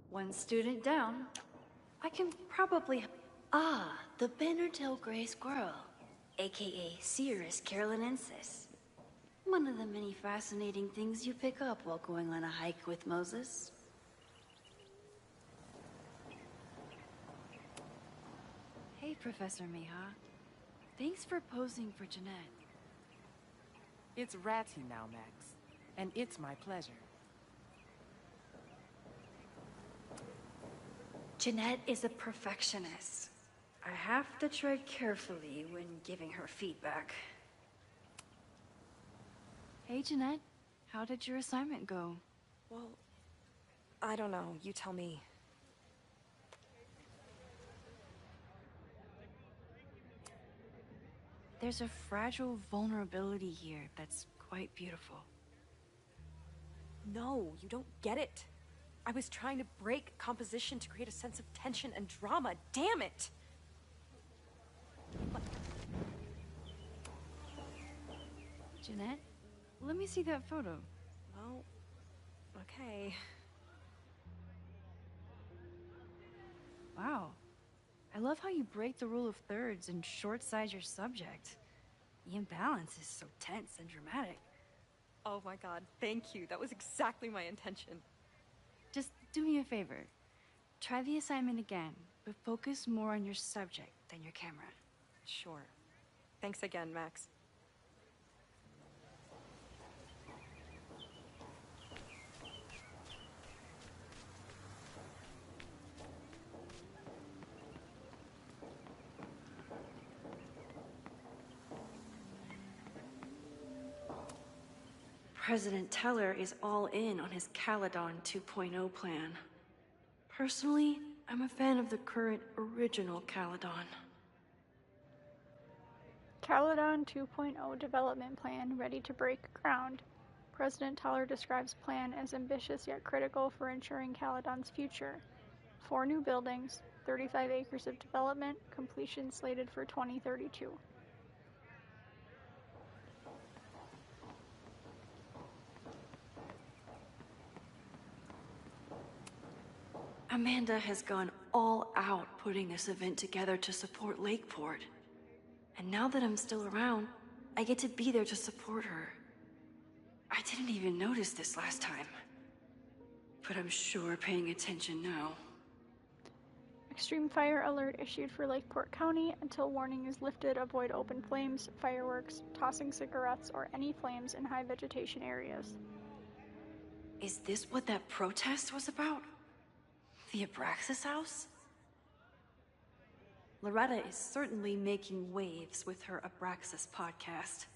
One student down. I can probably... Ah, the Bannertail Gray Squirrel, aka Cirrus carolinensis. One of the many fascinating things you pick up while going on a hike with Moses. Hey, Professor Miha. Thanks for posing for Jeanette. It's Ratty now, Max. And it's my pleasure. Jeanette is a perfectionist. I have to tread carefully when giving her feedback. Hey, Jeanette. How did your assignment go? Well, I don't know. You tell me. There's a fragile vulnerability here that's quite beautiful. No, you don't get it. I was trying to break composition to create a sense of tension and drama. Damn it! Jeanette, let me see that photo. Well, okay. Wow. I love how you break the rule of thirds and short-size your subject. The imbalance is so tense and dramatic. Oh my god, thank you. That was exactly my intention. Just do me a favor. Try the assignment again, but focus more on your subject than your camera. Sure. Thanks again, Max. President Teller is all in on his Caledon 2.0 plan. Personally, I'm a fan of the current original Caledon. Caledon 2.0 development plan ready to break ground. President Teller describes plan as ambitious yet critical for ensuring Caledon's future. 4 new buildings, 35 acres of development, completion slated for 2032. Amanda has gone all out putting this event together to support Lakeport. And now that I'm still around, I get to be there to support her. I didn't even notice this last time. But I'm sure paying attention now. Extreme fire alert issued for Lakeport County. Until warning is lifted, avoid open flames, fireworks, tossing cigarettes, or any flames in high vegetation areas. Is this what that protest was about? The Abraxas house? Loretta is certainly making waves with her Abraxas podcast.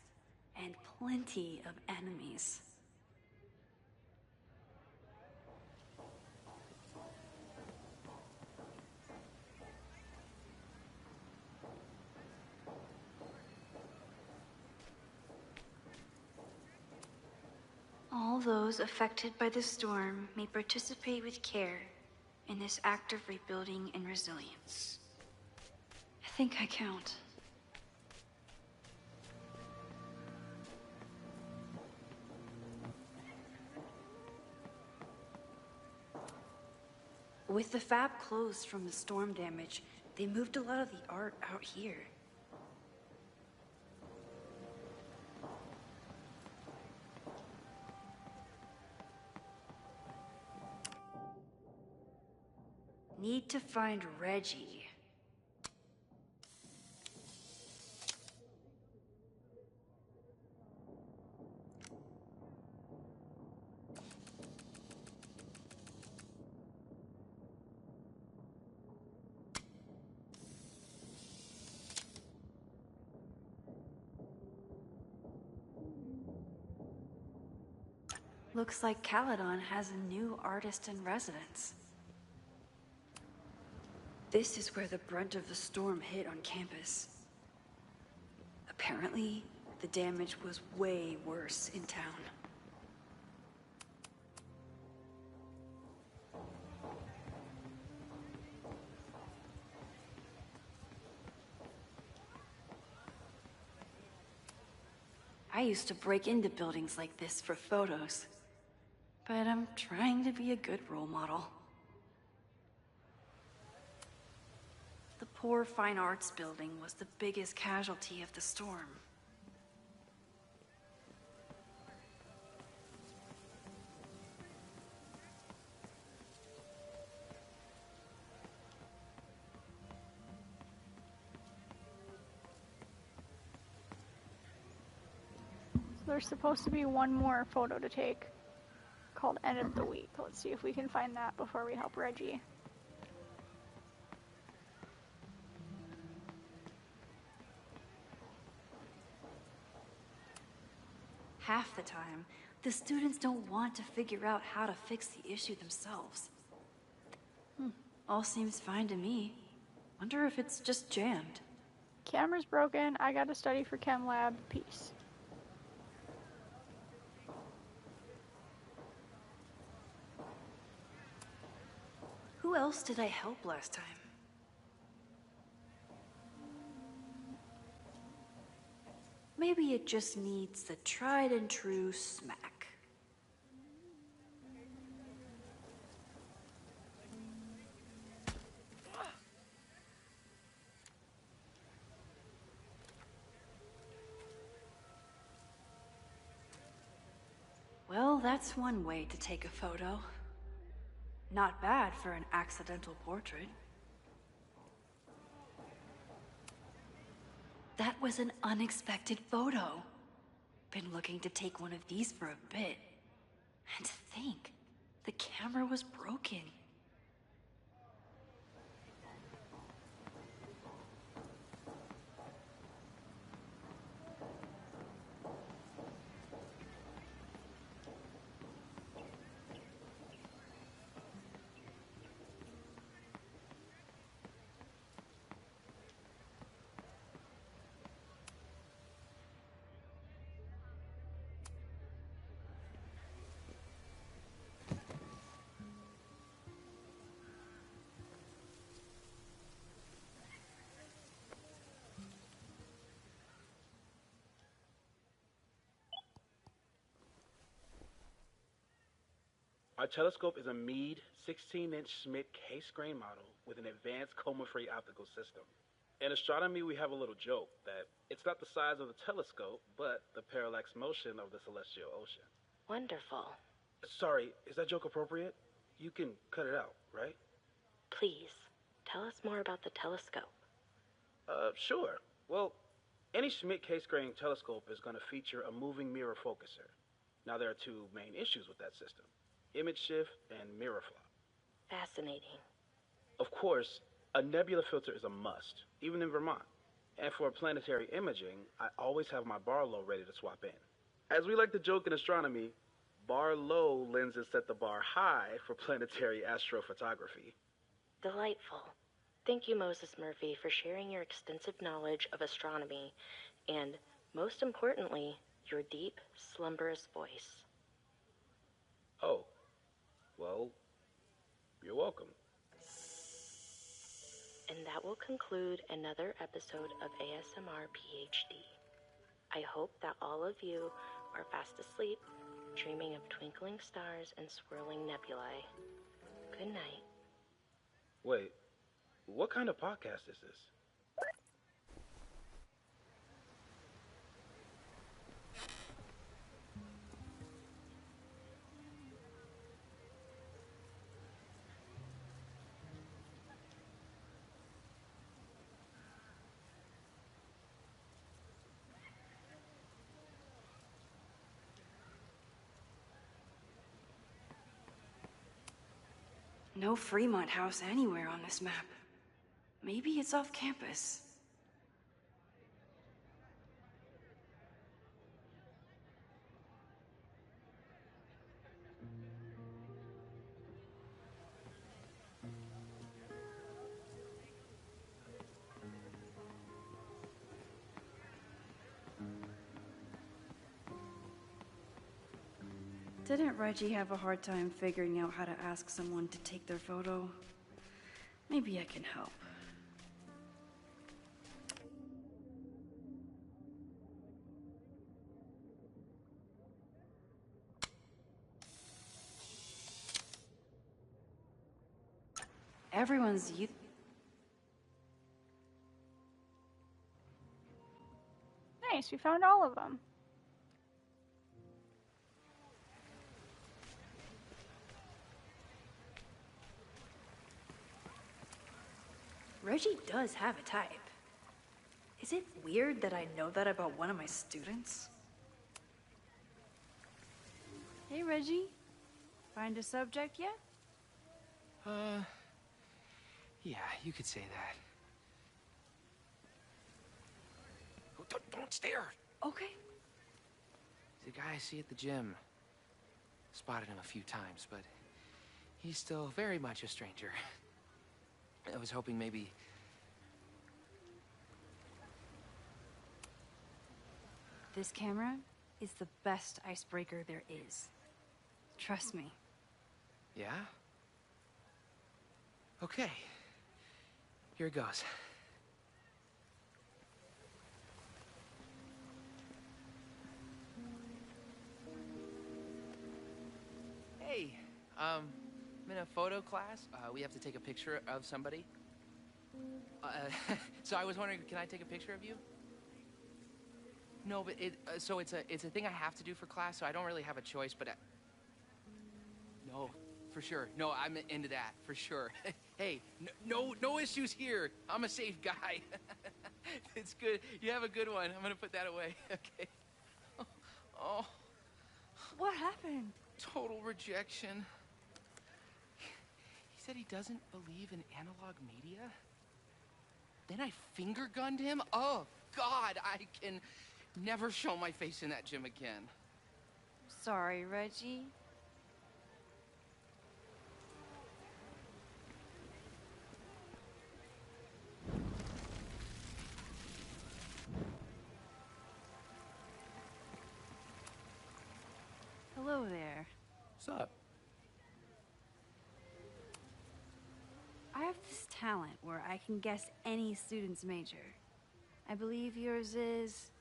And plenty of enemies. All those affected by the storm may participate with care in this act of rebuilding and resilience. I think I count. With the fab closed from the storm damage, they moved a lot of the art out here. Need to find Reggie. Looks like Caledon has a new artist in residence. This is where the brunt of the storm hit on campus. Apparently, the damage was way worse in town. I used to break into buildings like this for photos. But I'm trying to be a good role model. The poor fine arts building was the biggest casualty of the storm. There's supposed to be one more photo to take called End of the Week. Let's see if we can find that before we help Reggie. Half the time, the students don't want to figure out how to fix the issue themselves. All seems fine to me. Wonder if it's just jammed. Camera's broken. I gotta study for Chem Lab. Peace. Who else did I help last time? Maybe it just needs the tried and true smack. Well, that's one way to take a photo. Not bad for an accidental portrait. That was an unexpected photo. Been looking to take one of these for a bit. And to think, the camera was broken. Our telescope is a Meade 16-inch Schmidt case-grain model with an advanced coma-free optical system. In astronomy, we have a little joke that it's not the size of the telescope, but the parallax motion of the celestial ocean. Wonderful. Sorry, is that joke appropriate? You can cut it out, right? Please, tell us more about the telescope. Sure. Well, any Schmidt case-grain telescope is going to feature a moving mirror focuser. Now, there are two main issues with that system: image shift and mirror flop. Fascinating. Of course, a nebula filter is a must, even in Vermont. And for planetary imaging, I always have my bar low ready to swap in. As we like to joke in astronomy, bar low lenses set the bar high for planetary astrophotography. Delightful. Thank you, Moses Murphy, for sharing your extensive knowledge of astronomy and, most importantly, your deep, slumberous voice. Oh, well, you're welcome. And that will conclude another episode of ASMR PhD. I hope that all of you are fast asleep, dreaming of twinkling stars and swirling nebulae. Good night. Wait, what kind of podcast is this? No Fremont House anywhere on this map. Maybe it's off campus. Didn't Reggie have a hard time figuring out how to ask someone to take their photo? Maybe I can help. Everyone's youth. Nice, we found all of them. Reggie does have a type. Is it weird that I know that about one of my students? Hey, Reggie. Find a subject yet? Yeah, you could say that. Oh, don't stare! Okay. The guy I see at the gym. Spotted him a few times, but he's still very much a stranger. I was hoping maybe... This camera is the best icebreaker there is. Trust me. Yeah? Okay. Here it goes. Hey, I'm in a photo class. We have to take a picture of somebody. So I was wondering, can I take a picture of you? No, but so it's a thing I have to do for class, so I don't really have a choice, but no, for sure. No, I'm into that, for sure. Hey, no issues here. I'm a safe guy. It's good. You have a good one. I'm gonna put that away. Okay. Oh. What happened? Total rejection. He said he doesn't believe in analog media. Then I finger gunned him? Oh, God, I can never show my face in that gym again. Sorry, Reggie. Hello there. What's up? I have this talent where I can guess any student's major. I believe yours is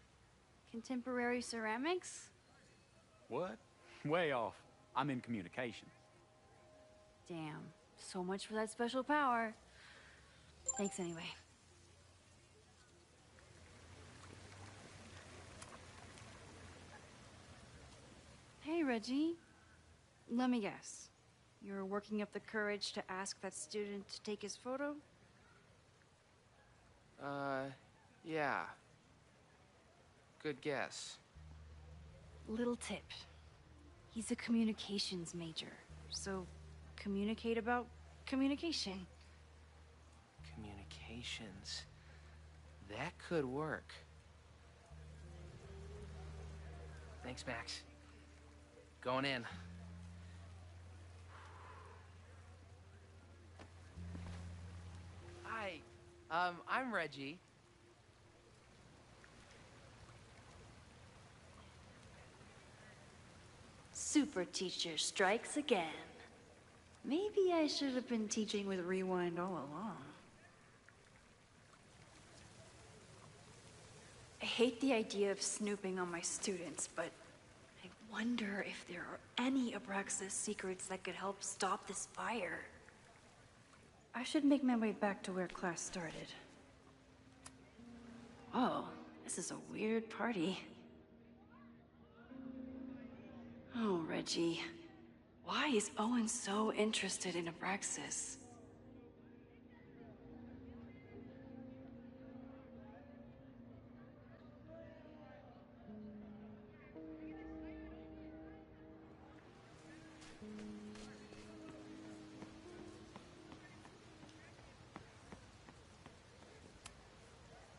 contemporary ceramics? What? Way off. I'm in communication. Damn, so much for that special power. Thanks anyway. Hey, Reggie. Let me guess. You're working up the courage to ask that student to take his photo? Yeah. Good guess. Little tip. He's a communications major, so communicate about communication. Communications. That could work. Thanks, Max. Going in. Hi. I'm Reggie. Super teacher strikes again. Maybe I should have been teaching with Rewind all along. I hate the idea of snooping on my students, but I wonder if there are any Abraxas secrets that could help stop this fire. I should make my way back to where class started. Oh, this is a weird party. Oh, Reggie. Why is Owen so interested in Abraxas?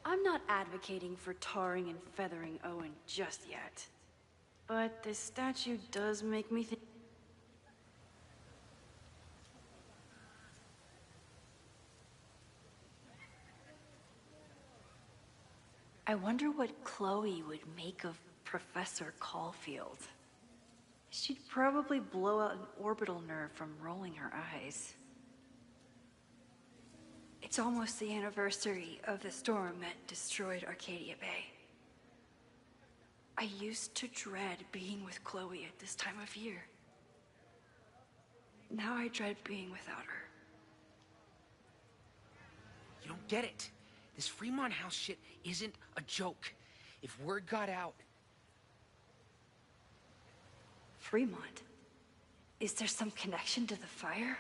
I'm not advocating for tarring and feathering Owen just yet. But this statue does make me think... I wonder what Chloe would make of Professor Caulfield. She'd probably blow out an orbital nerve from rolling her eyes. It's almost the anniversary of the storm that destroyed Arcadia Bay. I used to dread being with Chloe at this time of year. Now I dread being without her. You don't get it. This Fremont House shit isn't a joke. If word got out... Fremont? Is there some connection to the fire?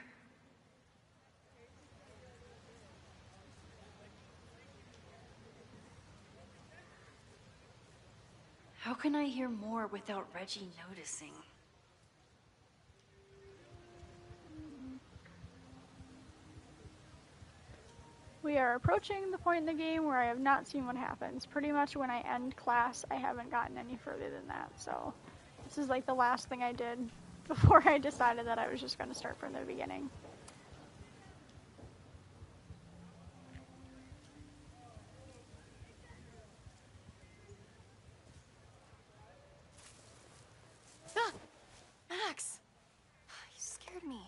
How can I hear more without Reggie noticing? We are approaching the point in the game where I have not seen what happens. Pretty much when I end class, I haven't gotten any further than that. So this is like the last thing I did before I decided that I was just going to start from the beginning. Ah! Max! You scared me.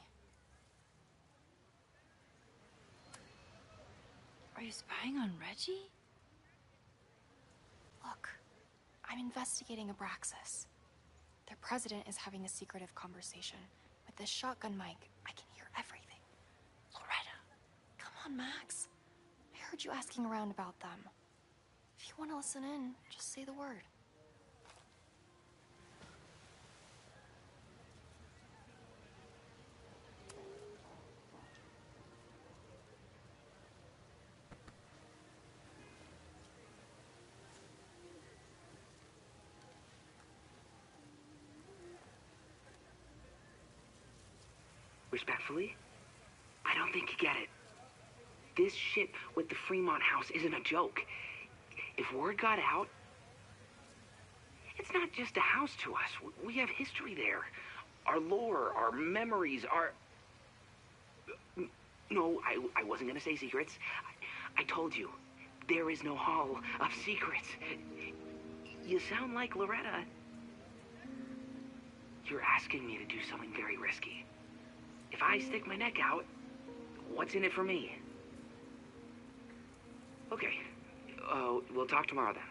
Are you spying on Reggie? Look, I'm investigating Abraxas. Their president is having a secretive conversation. With this shotgun mic, I can hear everything. Loretta, come on, Max. I heard you asking around about them. If you want to listen in, just say the word. Respectfully, I don't think you get it. This shit with the Fremont house isn't a joke. If word got out, it's not just a house to us. We have history there. Our lore, our memories, our... No, I wasn't gonna say secrets. I told you, there is no Hall of Secrets. You sound like Loretta. You're asking me to do something very risky. If I stick my neck out, what's in it for me? Okay. We'll talk tomorrow then.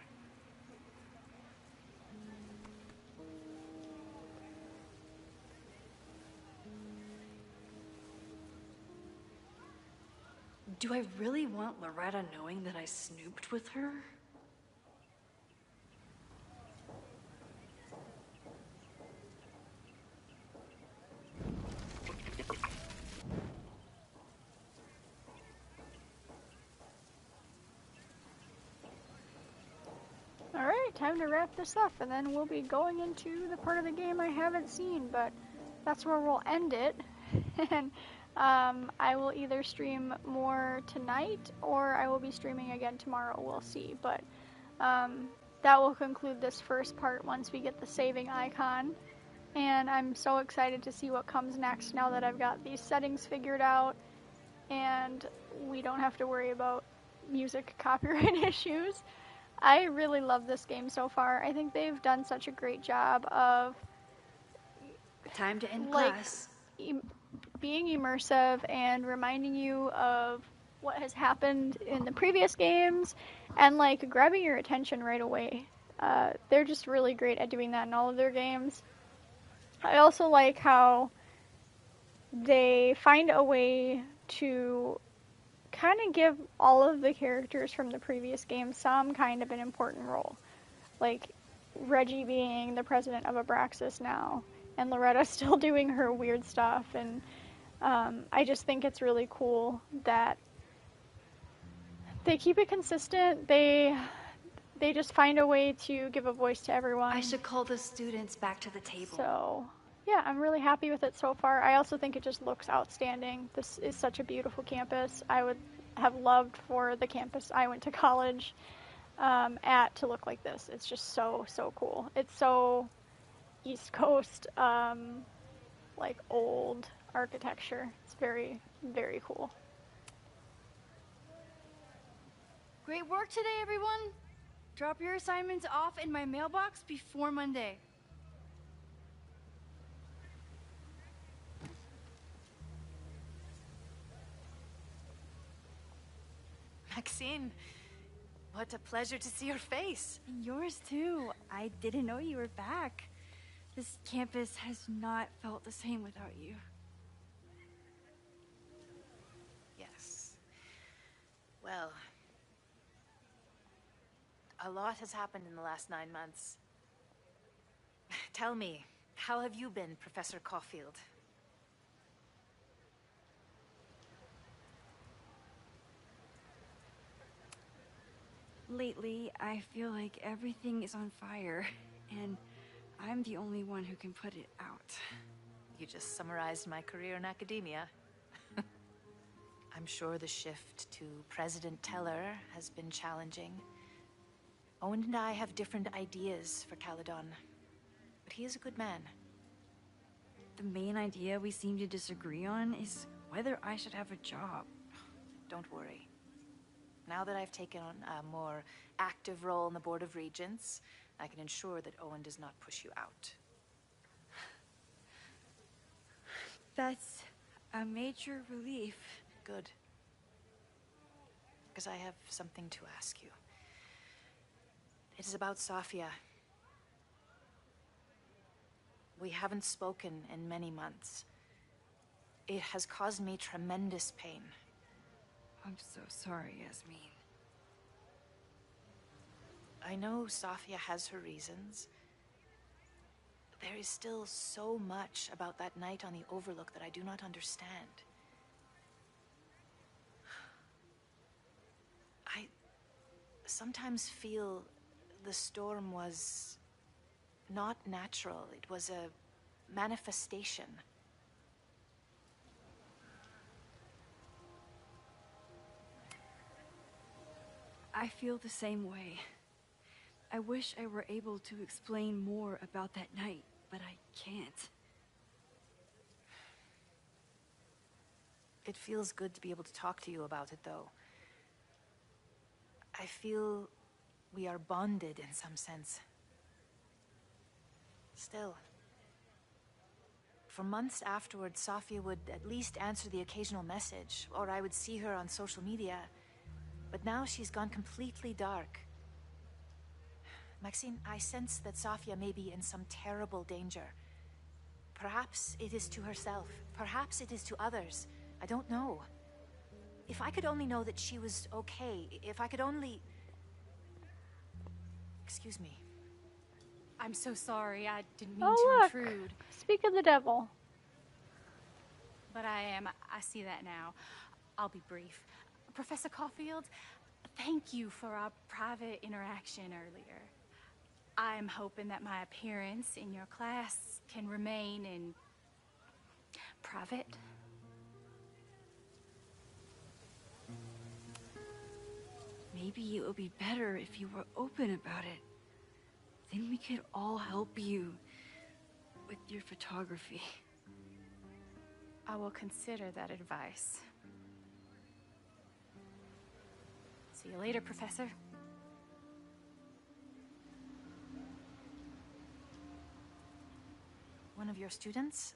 Do I really want Loretta knowing that I snooped with her? Alright, time to wrap this up, and then we'll be going into the part of the game I haven't seen, but that's where we'll end it. And I will either stream more tonight, or I will be streaming again tomorrow, we'll see. But that will conclude this first part once we get the saving icon. And I'm so excited to see what comes next now that I've got these settings figured out, and we don't have to worry about music copyright issues. I really love this game so far. I think they've done such a great job of time to end class. Being immersive and reminding you of what has happened in the previous games and like grabbing your attention right away. They're just really great at doing that in all of their games. I also like how they find a way to kind of give all of the characters from the previous game some kind of an important role. Like Reggie being the president of Abraxas now, and Loretta still doing her weird stuff, and I just think it's really cool that they keep it consistent. They just find a way to give a voice to everyone. I should call the students back to the table. So, yeah, I'm really happy with it so far. I also think it just looks outstanding. This is such a beautiful campus. I would have loved for the campus I went to college at to look like this. It's just so, so cool. It's so East Coast, like old architecture. It's very, very cool. Great work today, everyone. Drop your assignments off in my mailbox before Monday. Maxine, what a pleasure to see your face. Yours too. I didn't know you were back. This campus has not felt the same without you. Yes. Well, a lot has happened in the last 9 months. Tell me, how have you been, Professor Caulfield? Lately, I feel like everything is on fire, and I'm the only one who can put it out. You just summarized my career in academia. I'm sure the shift to President Teller has been challenging. Owen and I have different ideas for Caledon, but he is a good man. The main idea we seem to disagree on is whether I should have a job. Don't worry. Now that I've taken on a more active role in the Board of Regents, I can ensure that Owen does not push you out. That's a major relief. Good. Because I have something to ask you. It is about Safia. We haven't spoken in many months. It has caused me tremendous pain. I'm so sorry, Yasmin. I know Safia has her reasons. There is still so much about that night on the Overlook that I do not understand. I sometimes feel the storm was not natural. It was a manifestation. I feel the same way. I wish I were able to explain more about that night, but I can't. It feels good to be able to talk to you about it, though. I feel we are bonded in some sense. Still, for months afterwards, Safia would at least answer the occasional message, or I would see her on social media. But now she's gone completely dark. Maxine, I sense that Safia may be in some terrible danger. Perhaps it is to herself. Perhaps it is to others. I don't know. If I could only know that she was okay, if I could only... Excuse me. I'm so sorry. I didn't mean Oh, to look. intrude. Speak of the devil. But I see that now. I'll be brief. Professor Caulfield, thank you for our private interaction earlier. I'm hoping that my appearance in your class can remain in private. Maybe it would be better if you were open about it. Then we could all help you with your photography. I will consider that advice. See you later, Professor. One of your students?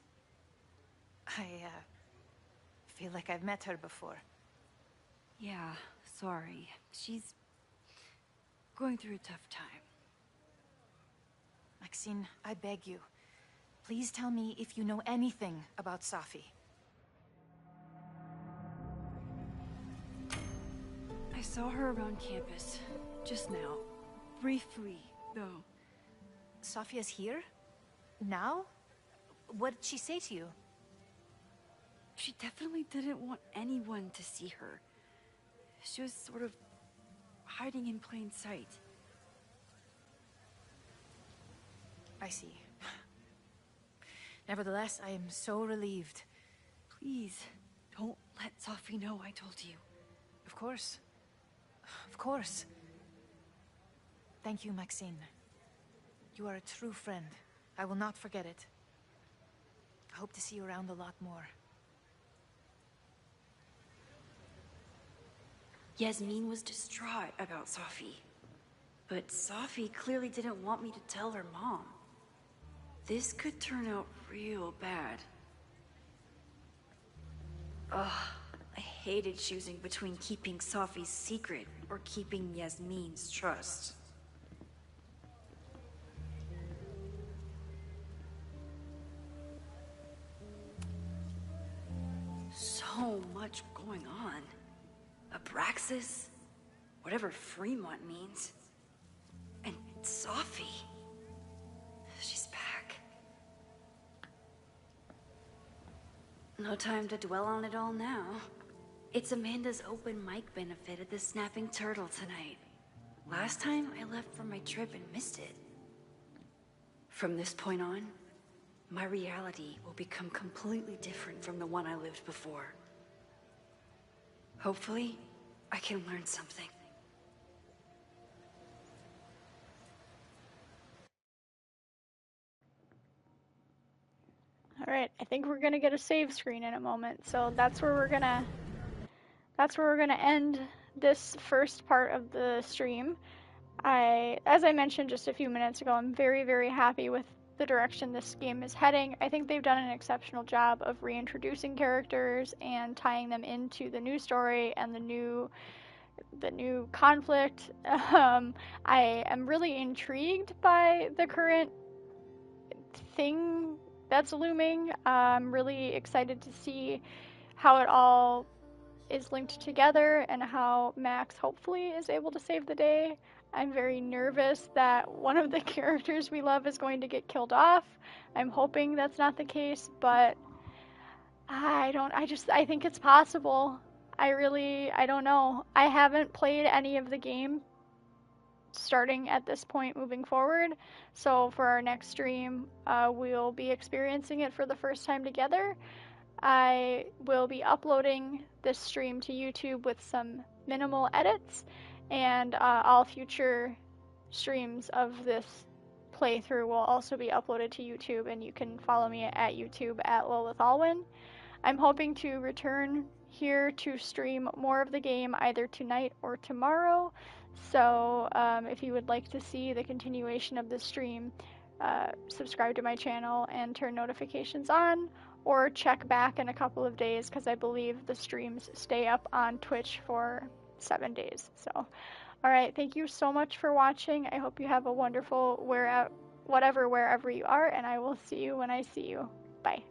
I feel like I've met her before. Yeah, sorry. She's going through a tough time. Maxine, I beg you. Please tell me if you know anything about Safi. I saw her around campus just now. Briefly, though. Safia's here? Now? What did she say to you? She definitely didn't want anyone to see her. She was sort of hiding in plain sight. I see. Nevertheless, I am so relieved. Please, don't let Safi know I told you. Of course. Of course. Thank you, Maxine. You are a true friend. I will not forget it. I hope to see you around a lot more. Yasmin was distraught about Safi. But Safi clearly didn't want me to tell her mom. This could turn out real bad. Ugh, I hated choosing between keeping Safi's secret or keeping Yasmin's trust. So much going on. Abraxas, whatever Fremont means, and Safi. She's back. No time to dwell on it all now. It's Amanda's open mic benefit at the Snapping Turtle tonight. Last time I left for my trip and missed it. From this point on, my reality will become completely different from the one I lived before. Hopefully, I can learn something. Alright, I think we're gonna get a save screen in a moment, so that's where we're gonna end this first part of the stream. As I mentioned just a few minutes ago, I'm very, very happy with the direction this game is heading. I think they've done an exceptional job of reintroducing characters and tying them into the new story and the new conflict. I am really intrigued by the current thing that's looming. I'm really excited to see how it all is linked together and how Max hopefully is able to save the day. I'm very nervous that one of the characters we love is going to get killed off. I'm hoping that's not the case, but I think it's possible. I don't know. I haven't played any of the game starting at this point moving forward, so for our next stream, we'll be experiencing it for the first time together. I will be uploading this stream to YouTube with some minimal edits, and all future streams of this playthrough will also be uploaded to YouTube, and you can follow me at YouTube at Lilith Alwyn. I'm hoping to return here to stream more of the game either tonight or tomorrow, so if you would like to see the continuation of the stream, subscribe to my channel and turn notifications on, or check back in a couple of days because I believe the streams stay up on Twitch for 7 days. So, alright, thank you so much for watching. I hope you have a wonderful wherever you are, and I will see you when I see you. Bye.